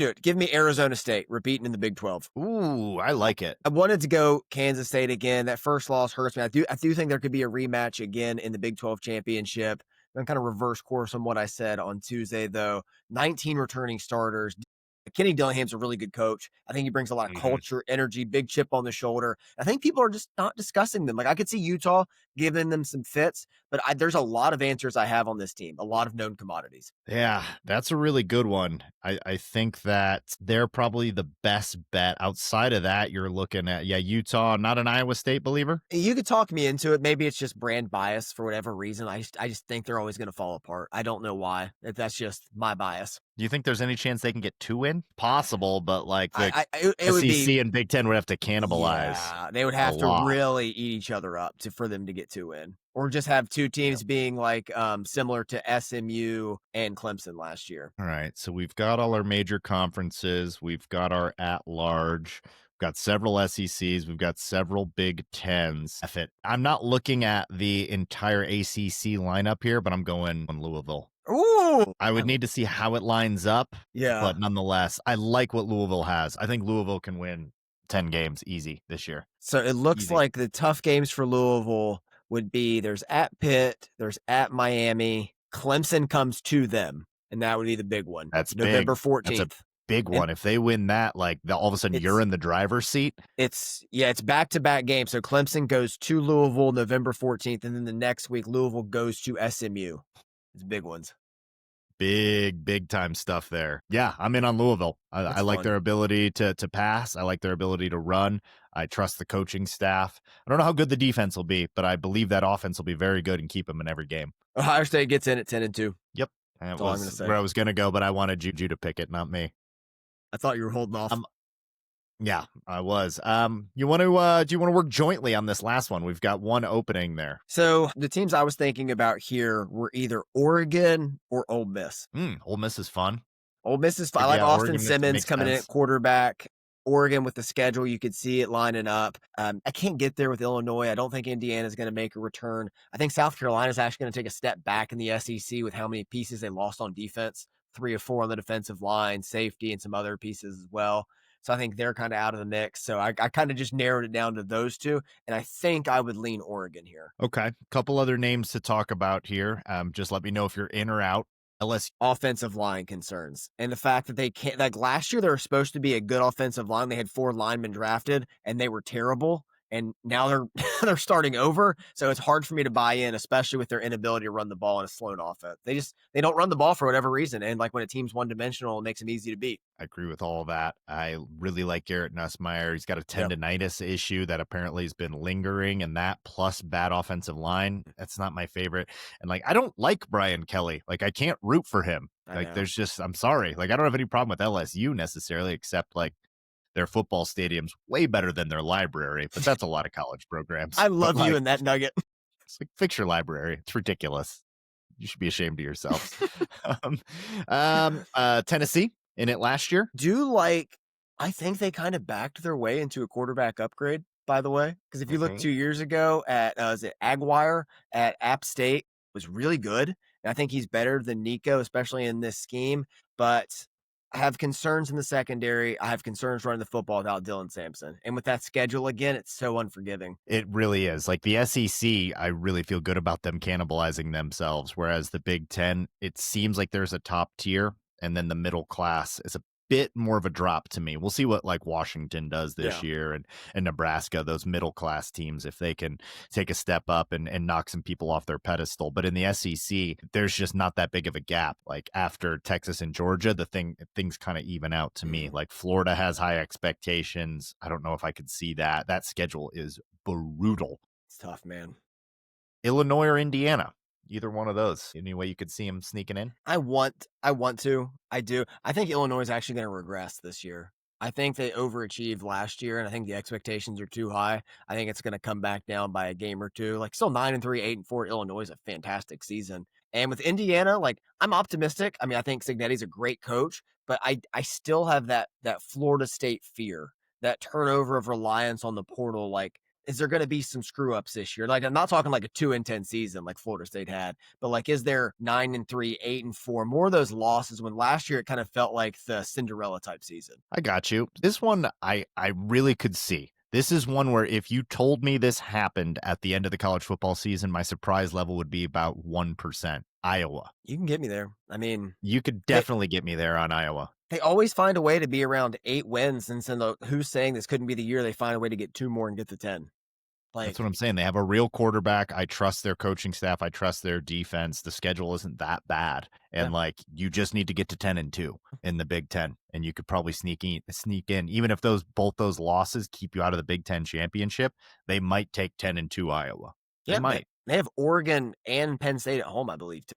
it. Give me Arizona State, repeating in the Big 12. Ooh, I like it. I wanted to go Kansas State again. That first loss hurts me. I do think there could be a rematch again in the Big 12 championship. I'm kind of reverse course on what I said on Tuesday, though. 19 returning starters. Kenny Dillingham's a really good coach. I think he brings a lot of culture, energy, big chip on the shoulder. I think people are just not discussing them. Like, I could see Utah giving them some fits, but there's a lot of answers I have on this team, a lot of known commodities. Yeah, that's a really good one. I think that they're probably the best bet. Outside of that, you're looking at, Utah, not an Iowa State believer. You could talk me into it. Maybe it's just brand bias for whatever reason. I just think they're always going to fall apart. I don't know why. That's just my bias. Do you think there's any chance they can get 2 in? Possible, but like the SEC and Big Ten would have to cannibalize. Yeah, they would have to really eat each other up for them to get 2 in. Or just have 2 teams being like similar to SMU and Clemson last year. All right, so we've got all our major conferences. We've got our at-large. We've got several SECs. We've got several Big Tens. I'm not looking at the entire ACC lineup here, but I'm going on Louisville. Ooh, I would need to see how it lines up. Yeah. But nonetheless, I like what Louisville has. I think Louisville can win 10 games easy this year. So it looks like the tough games for Louisville would be there's at Pitt, there's at Miami, Clemson comes to them, and that would be the big one. That's November 14th. That's a big one. If they win that, like all of a sudden you're in the driver's seat. It's back-to-back games. So Clemson goes to Louisville November 14th, and then the next week Louisville goes to SMU. It's big ones. Big time stuff there. Yeah, I'm in on Louisville. I like their ability to pass. I like their ability to run. I trust the coaching staff. I don't know how good the defense will be, but I believe that offense will be very good and keep them in every game. Ohio State gets in at 10-2. Yep. That's all I'm going to say. Where I was going to go, but I wanted Juju to pick it, not me. I thought you were holding off. Yeah, I was. Do you want to work jointly on this last one? We've got one opening there. So the teams I was thinking about here were either Oregon or Ole Miss. Ole Miss is fun. Ole Miss is fun. I like Austin Simmons coming in at quarterback. Oregon with the schedule, you could see it lining up. I can't get there with Illinois. I don't think Indiana's going to make a return. I think South Carolina's actually going to take a step back in the SEC with how many pieces they lost on defense. 3 or 4 on the defensive line, safety, and some other pieces as well. So I think they're kind of out of the mix. So I kind of just narrowed it down to those two. And I think I would lean Oregon here. Okay. Couple other names to talk about here. Just let me know if you're in or out. LSU. Offensive line concerns. And the fact that they can't, like last year, they were supposed to be a good offensive line. They had 4 linemen drafted and they were terrible. And now they're they're starting over. So it's hard for me to buy in, especially with their inability to run the ball in a Sloan offense. They don't run the ball for whatever reason. And like when a team's one dimensional, it makes them easy to beat. I agree with all that. I really like Garrett Nussmeier. He's got a tendonitis issue that apparently has been lingering, and that plus bad offensive line, that's not my favorite. And like, I don't like Brian Kelly. Like, I can't root for him. Like, there's just, I'm sorry. Like, I don't have any problem with LSU necessarily, except like their football stadium's way better than their library, but that's a lot of college programs. I love you in that nugget. It's like, fix your library. It's ridiculous. You should be ashamed of yourselves. Tennessee in it last year. I think they kind of backed their way into a quarterback upgrade, by the way. Because if you look 2 years ago at, is it Aguirre at App State was really good. And I think he's better than Nico, especially in this scheme. But I have concerns in the secondary. I have concerns running the football without Dylan Sampson. And with that schedule, again, it's so unforgiving. It really is. Like the SEC, I really feel good about them cannibalizing themselves. Whereas the Big Ten, it seems like there's a top tier and then the middle class is a bit more of a drop to me. We'll see what like Washington does this year and Nebraska, those middle class teams, if they can take a step up and knock some people off their pedestal. But in the SEC, there's just not that big of a gap. Like after Texas and Georgia, things kind of even out to me. Like Florida has high expectations. I don't know if I could see that. That schedule is brutal. It's tough, man. Illinois or Indiana? Either one of those. Any way you could see him sneaking in? I want to. I do. I think Illinois is actually going to regress this year. I think they overachieved last year, and I think the expectations are too high. I think it's going to come back down by a game or two. Like still 9-3, 8-4. Illinois is a fantastic season. And with Indiana, like I'm optimistic. I mean, I think Cignetti's a great coach, but I still have that Florida State fear, that turnover of reliance on the portal. Like, is there going to be some screw ups this year? Like, I'm not talking like a 2-10 season like Florida State had, but like, is there 9-3, 8-4, more of those losses when last year it kind of felt like the Cinderella type season? I got you. This one I really could see. This is one where if you told me this happened at the end of the college football season, my surprise level would be about 1%. Iowa. You can get me there. I mean, you could definitely get me there on Iowa. They always find a way to be around 8 wins, and so who's saying this couldn't be the year they find a way to get 2 more and get to 10? Like, that's what I'm saying. They have a real quarterback. I trust their coaching staff. I trust their defense. The schedule isn't that bad. And like, you just need to get to 10-2 in the Big Ten. And you could probably sneak in, even if both those losses keep you out of the Big Ten championship, they might take 10-2 Iowa. They might. They have Oregon and Penn State at home, I believe, too.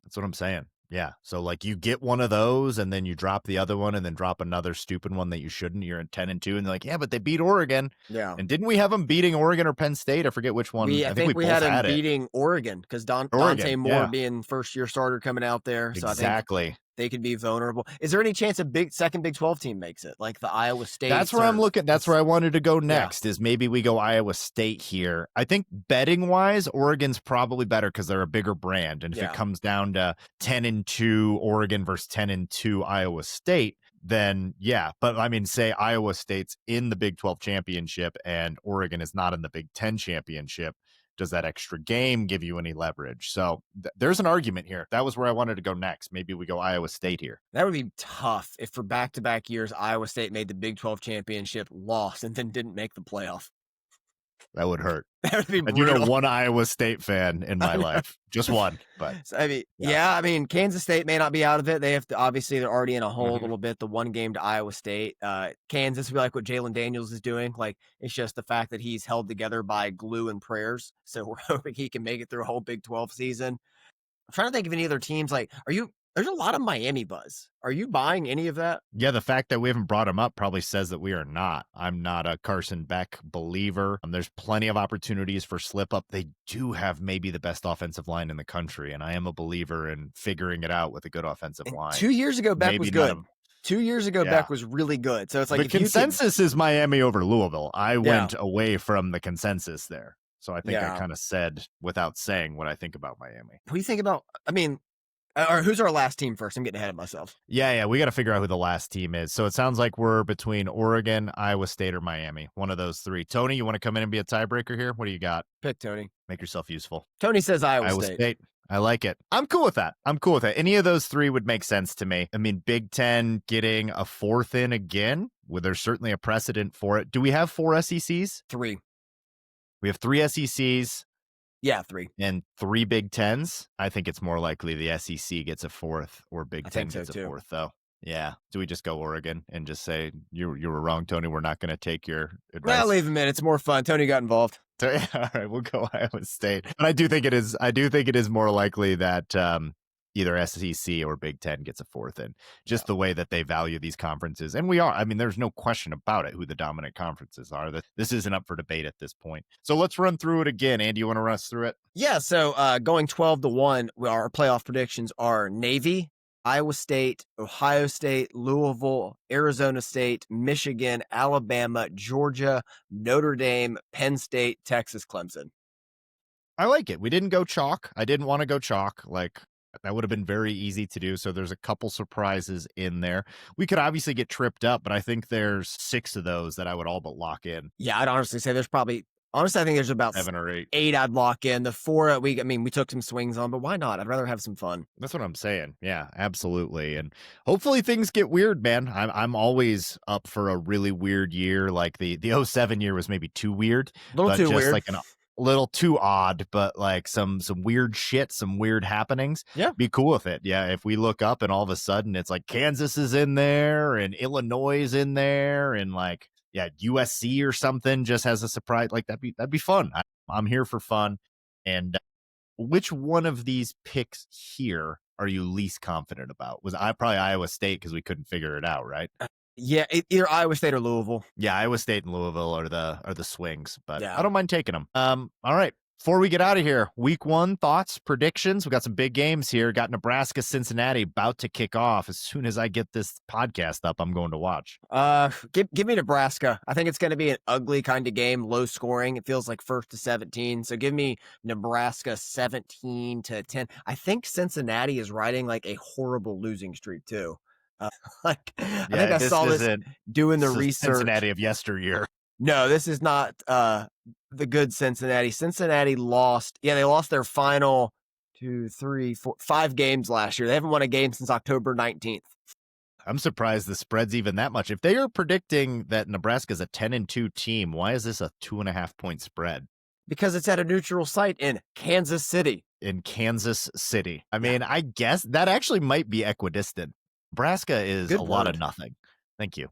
That's what I'm saying. Yeah. So like you get one of those and then you drop the other one and then drop another stupid one that you shouldn't. You're at 10-2 and they're like, yeah, but they beat Oregon. Yeah. And didn't we have them beating Oregon or Penn State? I forget which one. I think we had them beating Oregon because Dante Moore being first year starter coming out there. So exactly. I think they could be vulnerable. Is there any chance a second Big 12 team makes it, like the Iowa State? That's where I'm looking. That's where I wanted to go next. Is maybe we go Iowa State here. I think betting wise, Oregon's probably better because they're a bigger brand. And if it comes down to 10-2 Oregon versus 10-2 Iowa State, then yeah. But I mean, say Iowa State's in the Big 12 championship and Oregon is not in the Big 10 championship. Does that extra game give you any leverage? So there's an argument here. That was where I wanted to go next. Maybe we go Iowa State here. That would be tough if for back-to-back years, Iowa State made the Big 12 championship, lost, and then didn't make the playoff. That would hurt. That would be brutal. I do know one Iowa State fan in my life. Just one. But so, I mean, Kansas State may not be out of it. They have to, obviously, they're already in a hole a little bit. The one game to Iowa State. Kansas, we like what Jalen Daniels is doing. Like, it's just the fact that he's held together by glue and prayers. So we're hoping he can make it through a whole Big 12 season. I'm trying to think of any other teams. Like, there's a lot of Miami buzz. Are you buying any of that? Yeah, the fact that we haven't brought him up probably says that we are not. I'm not a Carson Beck believer. There's plenty of opportunities for slip up. They do have maybe the best offensive line in the country, and I am a believer in figuring it out with a good offensive line. 2 years ago, Beck was good. 2 years ago, Beck was really good. So it's like the consensus is Miami over Louisville. I went away from the consensus there. So I think I kind of said without saying what I think about Miami. What do you think about, I mean, Or who's our last team first? I'm getting ahead of myself. Yeah, we got to figure out who the last team is. So it sounds like we're between Oregon, Iowa State, or Miami. One of those three. Tony, you want to come in and be a tiebreaker here? What do you got? Pick Tony. Make yourself useful. Tony says Iowa Iowa State. State. I like it. I'm cool with that. Any of those three would make sense to me. I mean, Big Ten getting a fourth in again, well, there's certainly a precedent for it. Do we have 4 SECs? 3. We have 3 SECs. Yeah, 3. And 3 Big Tens. I think it's more likely the SEC gets a fourth or Big Ten gets a fourth, though. Yeah. Do we just go Oregon and just say you were wrong, Tony? We're not going to take your advice. Well, leave him in. It's more fun. Tony got involved. All right, we'll go Iowa State. But I do think it is more likely that either SEC or Big Ten gets a fourth in. Just the way that they value these conferences. And we are. I mean, there's no question about it who the dominant conferences are. This isn't up for debate at this point. So let's run through it again. Andy, you want to run us through it? Yeah, so going 12-1, our playoff predictions are Navy, Iowa State, Ohio State, Louisville, Arizona State, Michigan, Alabama, Georgia, Notre Dame, Penn State, Texas, Clemson. I like it. We didn't go chalk. I didn't want to go chalk. Like, that would have been very easy to do. So there's a couple surprises in there. We could obviously get tripped up, but I think there's 6 of those that I would all but lock in. Yeah, I'd honestly say there's probably... Honestly, I think there's about 7 or 8. 8 I'd lock in. The 4 we took some swings on, but why not? I'd rather have some fun. That's what I'm saying. Yeah, absolutely. And hopefully things get weird, man. I'm always up for a really weird year. Like the 07 year was maybe too weird. A little too weird. Like a little too odd, but like some weird shit, some weird happenings. Yeah. Be cool with it. Yeah. If we look up and all of a sudden it's like Kansas is in there and Illinois is in there and like, yeah, USC or something just has a surprise. Like that'd be fun. I'm here for fun. And which one of these picks here are you least confident about? Was I probably Iowa State because we couldn't figure it out, right? Yeah, either Iowa State or Louisville. Yeah, Iowa State and Louisville are the swings, but yeah. I don't mind taking them. All right. Before we get out of here, week 1 thoughts, predictions. We got some big games here. Got Nebraska, Cincinnati about to kick off. As soon as I get this podcast up, I'm going to watch. Give me Nebraska. I think it's going to be an ugly kind of game, low scoring. It feels like 1-17. So give me Nebraska 17-10. I think Cincinnati is riding like a horrible losing streak too. I think I saw this doing the research. Cincinnati of yesteryear. No, this is not the good Cincinnati. Cincinnati lost. Yeah, they lost their final 2, 3, 4, 5 games last year. They haven't won a game since October 19th. I'm surprised the spread's even that much. If they are predicting that Nebraska's a 10-2 team, why is this a 2.5 point spread? Because it's at a neutral site in Kansas City. I mean, I guess that actually might be equidistant. Nebraska is a lot of nothing. Thank you.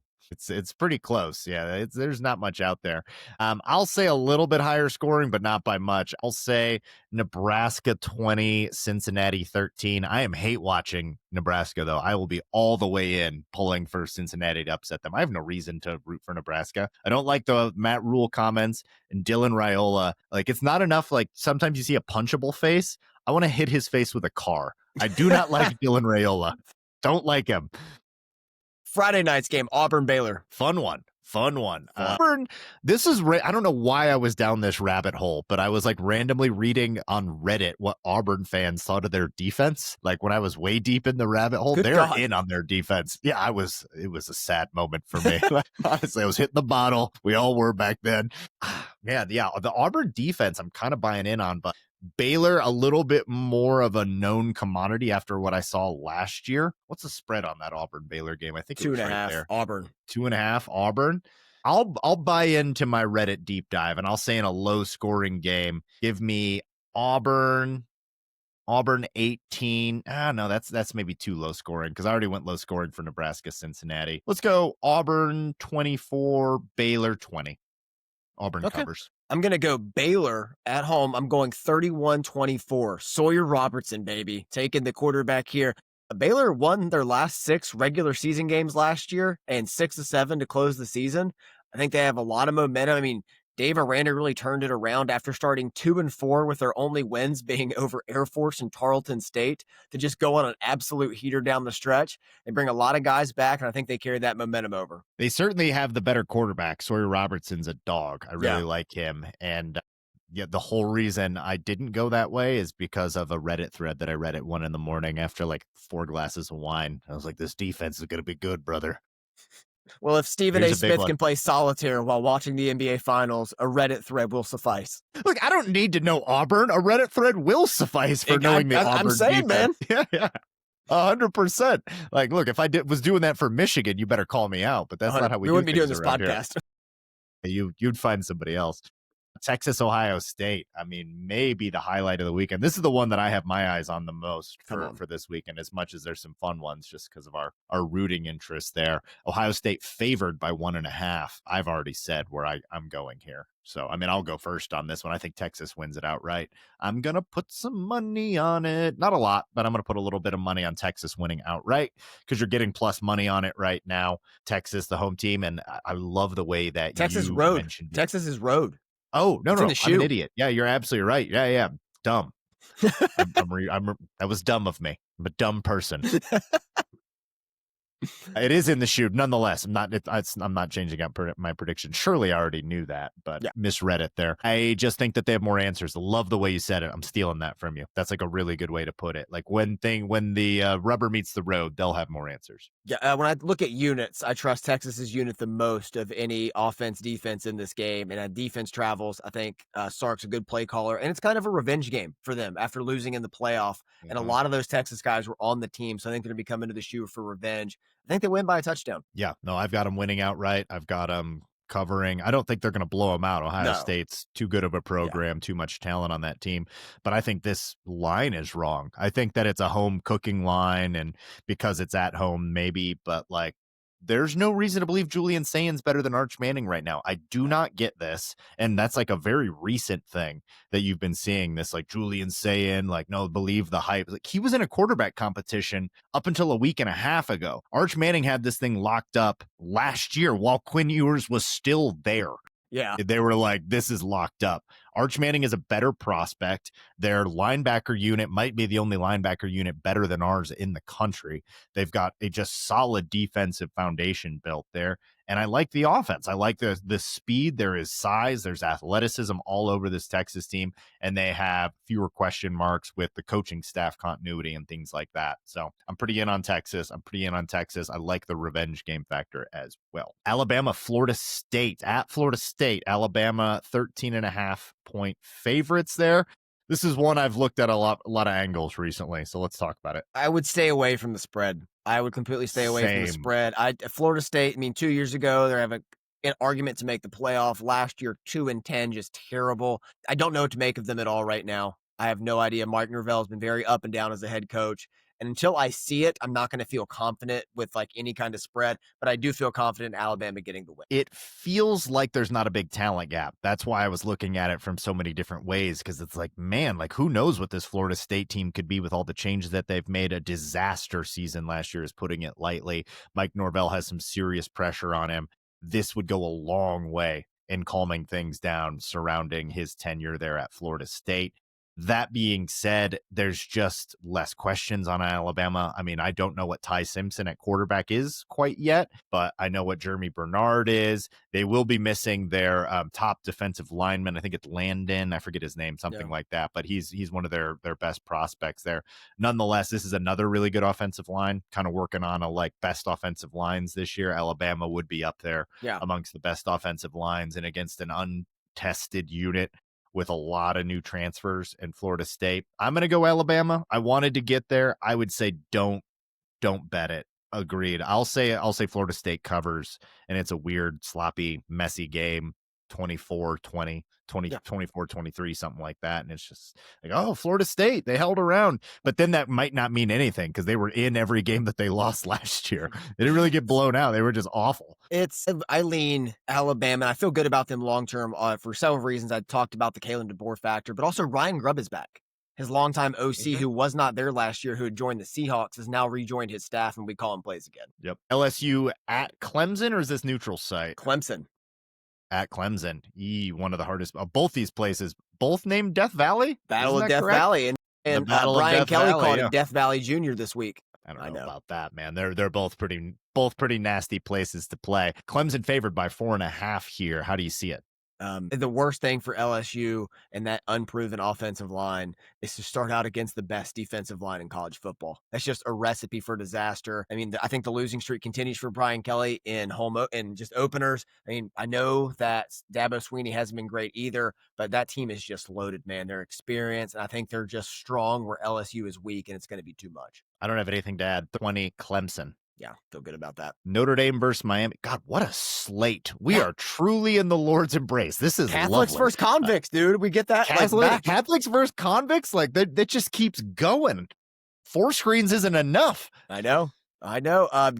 It's pretty close. Yeah, there's not much out there. I'll say a little bit higher scoring, but not by much. I'll say Nebraska 20, Cincinnati 13. I am hate watching Nebraska, though. I will be all the way in pulling for Cincinnati to upset them. I have no reason to root for Nebraska. I don't like the Matt Rule comments and Dylan Raiola. Like, it's not enough. Like, sometimes you see a punchable face. I want to hit his face with a car. I do not like Dylan Raiola. Don't like him. Friday night's game, Auburn-Baylor. Fun one. Auburn, this is, I don't know why I was down this rabbit hole, but I was like randomly reading on Reddit what Auburn fans thought of their defense. Like when I was way deep in the rabbit hole, they're in on their defense. Yeah, it was a sad moment for me. Honestly, I was hitting the bottle. We all were back then. Man, yeah, the Auburn defense I'm kind of buying in on, but Baylor, a little bit more of a known commodity after what I saw last year. What's the spread on that Auburn-Baylor game? I think 2.5 right there. Auburn. 2.5 Auburn. I'll buy into my Reddit deep dive, and I'll say in a low-scoring game, give me Auburn 18. No, that's maybe too low-scoring because I already went low-scoring for Nebraska, Cincinnati. Let's go Auburn 24, Baylor 20. Auburn covers. I'm going to go Baylor at home. I'm going 31-24. Sawyer Robertson, baby, taking the quarterback here. Baylor won their last 6 regular season games last year and 6 of 7 to close the season. I think they have a lot of momentum. I mean, Dave Aranda really turned it around after starting 2-4 with their only wins being over Air Force and Tarleton State to just go on an absolute heater down the stretch. They bring a lot of guys back, and I think they carry that momentum over. They certainly have the better quarterback. Sawyer Robertson's a dog. I really like him. And Yeah, the whole reason I didn't go that way is because of a Reddit thread that I read at 1 a.m. after like 4 glasses of wine. I was like, this defense is going to be good, brother. Well, if Stephen Here's A. a big Smith one. can play solitaire while watching the NBA Finals, a Reddit thread will suffice. Look, I don't need to know Auburn. A Reddit thread will suffice for knowing the Auburn I'm saying, defense. man. Yeah. 100%. Like, look, if I was doing that for Michigan, you better call me out. But that's not how we wouldn't be doing things this around here. podcast. You'd find somebody else. Texas, Ohio State. I mean, maybe the highlight of the weekend. This is the one that I have my eyes on the most for this weekend, as much as there's some fun ones just because of our rooting interest there. Ohio State favored by 1.5. I've already said where I'm going here. So, I mean, I'll go first on this one. I think Texas wins it outright. I'm going to put some money on it. Not a lot, but I'm going to put a little bit of money on Texas winning outright because you're getting plus money on it right now. Texas, the home team. And I love the way that Texas you road. mentioned Texas is road. Oh, no. I'm an idiot. Yeah, you're absolutely right. Yeah. Dumb. That was dumb of me. I'm a dumb person. It is in the shoe. Nonetheless, I'm not changing up my prediction. Surely I already knew that, but misread it there. I just think that they have more answers. Love the way you said it. I'm stealing that from you. That's like a really good way to put it. Like when the rubber meets the road, they'll have more answers. Yeah, when I look at units, I trust Texas's unit the most of any offense, defense in this game. And defense travels. I think Sark's a good play caller, and it's kind of a revenge game for them after losing in the playoff. Mm-hmm. And a lot of those Texas guys were on the team, so I think they're going to be coming to the shoe for revenge. I think they win by a touchdown. Yeah, no, I've got them winning outright. I've got them covering. I don't think they're going to blow them out. Ohio State's too good of a program, too much talent on that team. But I think this line is wrong. I think that it's a home cooking line, and because it's at home, maybe, but like, there's no reason to believe Julian Sayan's better than Arch Manning right now. I do not get this. And that's like a very recent thing that you've been seeing this, like Julian Sayan, like, no, believe the hype. Like, he was in a quarterback competition up until a week and a half ago. Arch Manning had this thing locked up last year while Quinn Ewers was still there. Yeah. They were like, this is locked up. Arch Manning is a better prospect. Their linebacker unit might be the only linebacker unit better than ours in the country. They've got a just solid defensive foundation built there. And I like the offense. I like the speed. There is size. There's athleticism all over this Texas team. And they have fewer question marks with the coaching staff continuity and things like that. So I'm pretty in on Texas. I like the revenge game factor as well. Alabama, Florida State. At Florida State, Alabama 13.5-point favorites there. This is one I've looked at a lot of angles recently, so let's talk about it. I would stay away from the spread. I would completely stay away from the spread. Florida State, 2 years ago, they're having an argument to make the playoff. Last year, 2-10, just terrible. I don't know what to make of them at all right now. I have no idea. Mark Norvell has been very up and down as a head coach. And until I see it, I'm not going to feel confident with like any kind of spread, but I do feel confident in Alabama getting the win. It feels like there's not a big talent gap. That's why I was looking at it from so many different ways, because it's like, man, like who knows what this Florida State team could be with all the changes that they've made. A disaster season last year is putting it lightly. Mike Norvell has some serious pressure on him. This would go a long way in calming things down surrounding his tenure there at Florida State. That being said, there's just less questions on Alabama. I mean, I don't know what Ty Simpson at quarterback is quite yet, but I know what Jeremy Bernard is. They will be missing their top defensive lineman. I think it's Landon. I forget his name, something like that, but he's one of their best prospects there. Nonetheless, this is another really good offensive line, kind of working on a like best offensive lines this year. Alabama would be up there amongst the best offensive lines, and against an untested unit with a lot of new transfers in Florida State. I'm going to go Alabama. I wanted to get there. I would say don't bet it. Agreed. I'll say Florida State covers, and it's a weird, sloppy, messy game, 24-20, 24-23, something like that. And it's just like, oh, Florida State, they held around. But then that might not mean anything because they were in every game that they lost last year. They didn't really get blown out. They were just awful. I lean Alabama. I feel good about them long-term for several reasons. I talked about the Kalen DeBoer factor, but also Ryan Grubb is back. His longtime OC, who was not there last year, who had joined the Seahawks, has now rejoined his staff, and we call him plays again. Yep. LSU at Clemson, or is this neutral site? Clemson. At Clemson. One of the hardest. Both these places, both named Death Valley? Battle of Death Valley. And Brian Kelly called it Death Valley Jr. this week. I don't know about that, man. They're both pretty nasty places to play. Clemson favored by 4.5 here. How do you see it? The worst thing for LSU and that unproven offensive line is to start out against the best defensive line in college football. That's just a recipe for disaster. I mean, I think the losing streak continues for Brian Kelly in in just openers. I mean, I know that Dabo Swinney hasn't been great either, but that team is just loaded, man. They're experienced, and I think they're just strong where LSU is weak, and it's going to be too much. I don't have anything to add. 20 Clemson. Yeah, feel good about that. Notre Dame versus Miami. God, what a slate. We are truly in the Lord's embrace. This is Catholics lovely. versus convicts, dude. We get that. Catholics versus convicts? Like, that just keeps going. 4 screens isn't enough. I know.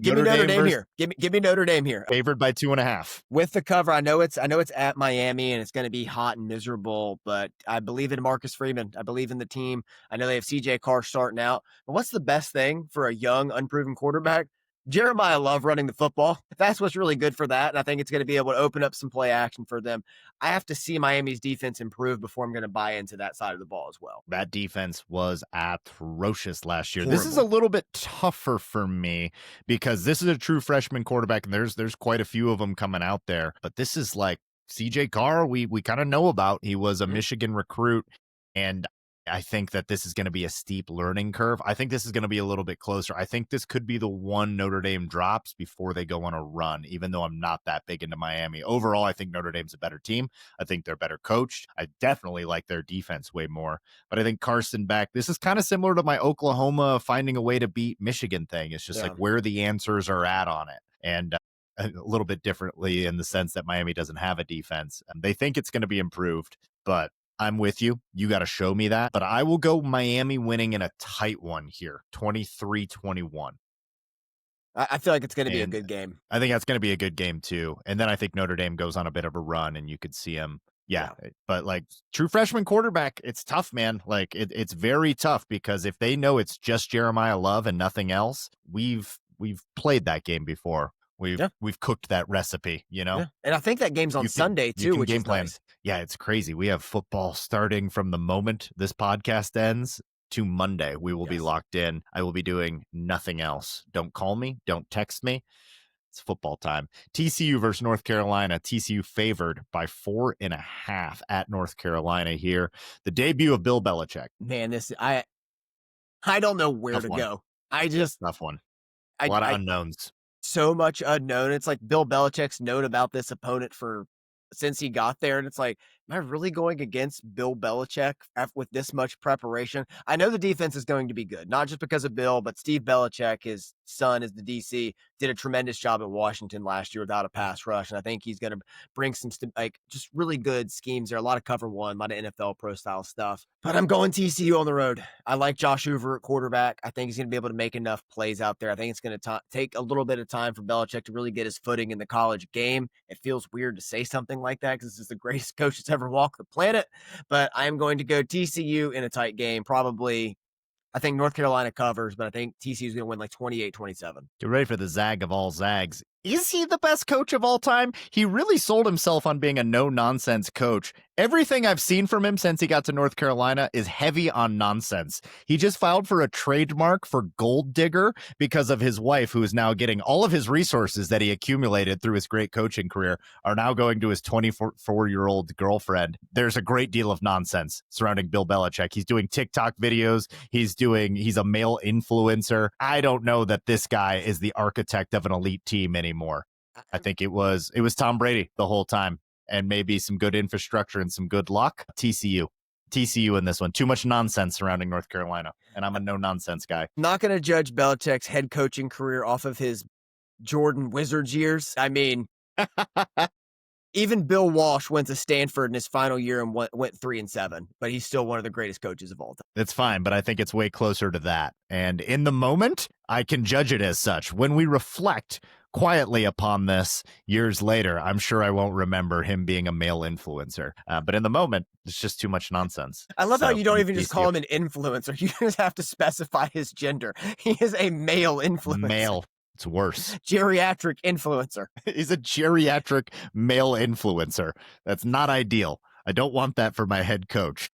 Give me Notre Dame here. Give me Notre Dame here. Favored by 2.5 with the cover. I know it's at Miami and it's going to be hot and miserable, but I believe in Marcus Freeman. I believe in the team. I know they have CJ Carr starting out, but what's the best thing for a young, unproven quarterback? Jeremiah Love running the football. That's what's really good for that. And I think it's going to be able to open up some play action for them. I have to see Miami's defense improve before I'm going to buy into that side of the ball as well. That defense was atrocious last year. Horrible. This is a little bit tougher for me because this is a true freshman quarterback, and there's quite a few of them coming out there. But this is like CJ Carr, we kind of know about. He was a Michigan recruit, and I think that this is going to be a steep learning curve. I think this is going to be a little bit closer. I think this could be the one Notre Dame drops before they go on a run, even though I'm not that big into Miami. Overall, I think Notre Dame's a better team. I think they're better coached. I definitely like their defense way more. But I think Carson Beck, this is kind of similar to my Oklahoma finding a way to beat Michigan thing. It's just like where the answers are at on it. And a little bit differently in the sense that Miami doesn't have a defense. They think it's going to be improved, but I'm with you. You got to show me that. But I will go Miami winning in a tight one here, 23-21. I feel like it's going to be a good game. I think that's going to be a good game too. And then I think Notre Dame goes on a bit of a run and you could see them. Yeah. But like true freshman quarterback, it's tough, man. Like it's very tough because if they know it's just Jeremiah Love and nothing else, we've played that game before. We've cooked that recipe, you know? Yeah. And I think that game's on Sunday too, which is nice. Yeah, it's crazy. We have football starting from the moment this podcast ends to Monday. We will be locked in. I will be doing nothing else. Don't call me. Don't text me. It's football time. TCU versus North Carolina. TCU favored by 4.5 at North Carolina here. The debut of Bill Belichick. Man, I don't know where to go. Tough one. A lot of unknowns. So much unknown. It's like Bill Belichick's known about this opponent since he got there. And it's like, am I really going against Bill Belichick with this much preparation? I know the defense is going to be good, not just because of Bill, but Steve Belichick, his son is the DC, did a tremendous job at Washington last year without a pass rush. And I think he's going to bring some just really good schemes there. A lot of cover one, a lot of NFL pro style stuff. But I'm going TCU on the road. I like Josh Hoover at quarterback. I think he's going to be able to make enough plays out there. I think it's going to take a little bit of time for Belichick to really get his footing in the college game. It feels weird to say something like that because this is the greatest coach that's ever walked the planet. But I am going to go TCU in a tight game. Probably, I think North Carolina covers, but I think TCU is going to win like 28-27. Get ready for the zag of all zags. Is he the best coach of all time? He really sold himself on being a no-nonsense coach. Everything I've seen from him since he got to North Carolina is heavy on nonsense. He just filed for a trademark for gold digger because of his wife, who is now getting all of his resources that he accumulated through his great coaching career are now going to his 24-year-old girlfriend. There's a great deal of nonsense surrounding Bill Belichick. He's doing TikTok videos. He's a male influencer. I don't know that this guy is the architect of an elite team anymore. I think it was Tom Brady the whole time, and maybe some good infrastructure and some good luck. TCU in this one. Too much nonsense surrounding North Carolina, and I'm a no-nonsense guy. Not going to judge Belichick's head coaching career off of his Jordan Wizards years. I mean, even Bill Walsh went to Stanford in his final year and went 3-7, but he's still one of the greatest coaches of all time. That's fine, but I think it's way closer to that. And in the moment, I can judge it as such. When we reflect quietly upon this years later, I'm sure I won't remember him being a male influencer. But in the moment, it's just too much nonsense. I love how you don't even just call him an influencer. You just have to specify his gender. He is a male influencer. Male. It's worse. Geriatric influencer. He's a geriatric male influencer. That's not ideal. I don't want that for my head coach.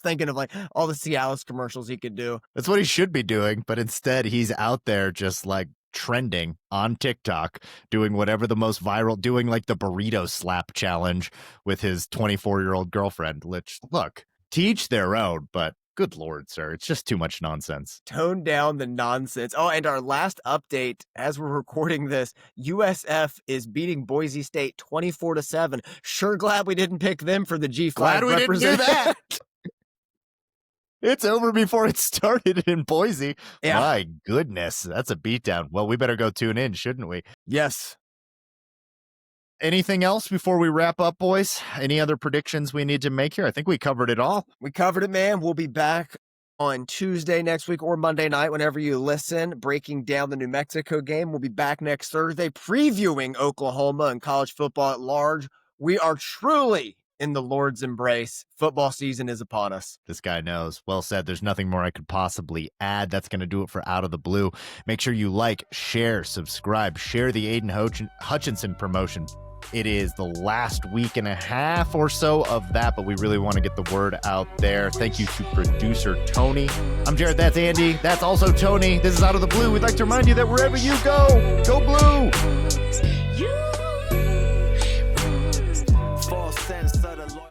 Thinking of like all the Cialis commercials he could do. That's what he should be doing, but instead he's out there just like trending on TikTok, doing whatever the most viral, doing like the burrito slap challenge with his 24-year-old girlfriend, which, look, teach their own, but good Lord, sir, it's just too much nonsense. Tone down the nonsense. Oh, and our last update as we're recording this, USF is beating Boise State 24-7. Sure glad we didn't pick them for the G5. Glad we didn't do that. It's over before it started in Boise. Yeah. My goodness, that's a beatdown. Well, we better go tune in, shouldn't we? Yes. Anything else before we wrap up, boys? Any other predictions we need to make here? I think we covered it all. We covered it, man. We'll be back on Tuesday next week or Monday night, whenever you listen, breaking down the New Mexico game. We'll be back next Thursday previewing Oklahoma and college football at large. We are truly in the Lord's embrace. Football season is upon us. This guy knows. Well said. There's nothing more I could possibly add. That's going to do it for Out of the Blue. Make sure you like, share, subscribe, share the Aidan Hutchinson promotion. It is the last week and a half or so of that, but we really want to get the word out there. Thank you to producer Tony. I'm Jared. That's Andy. That's also Tony. This is Out of the Blue. We'd like to remind you that wherever you go Blue.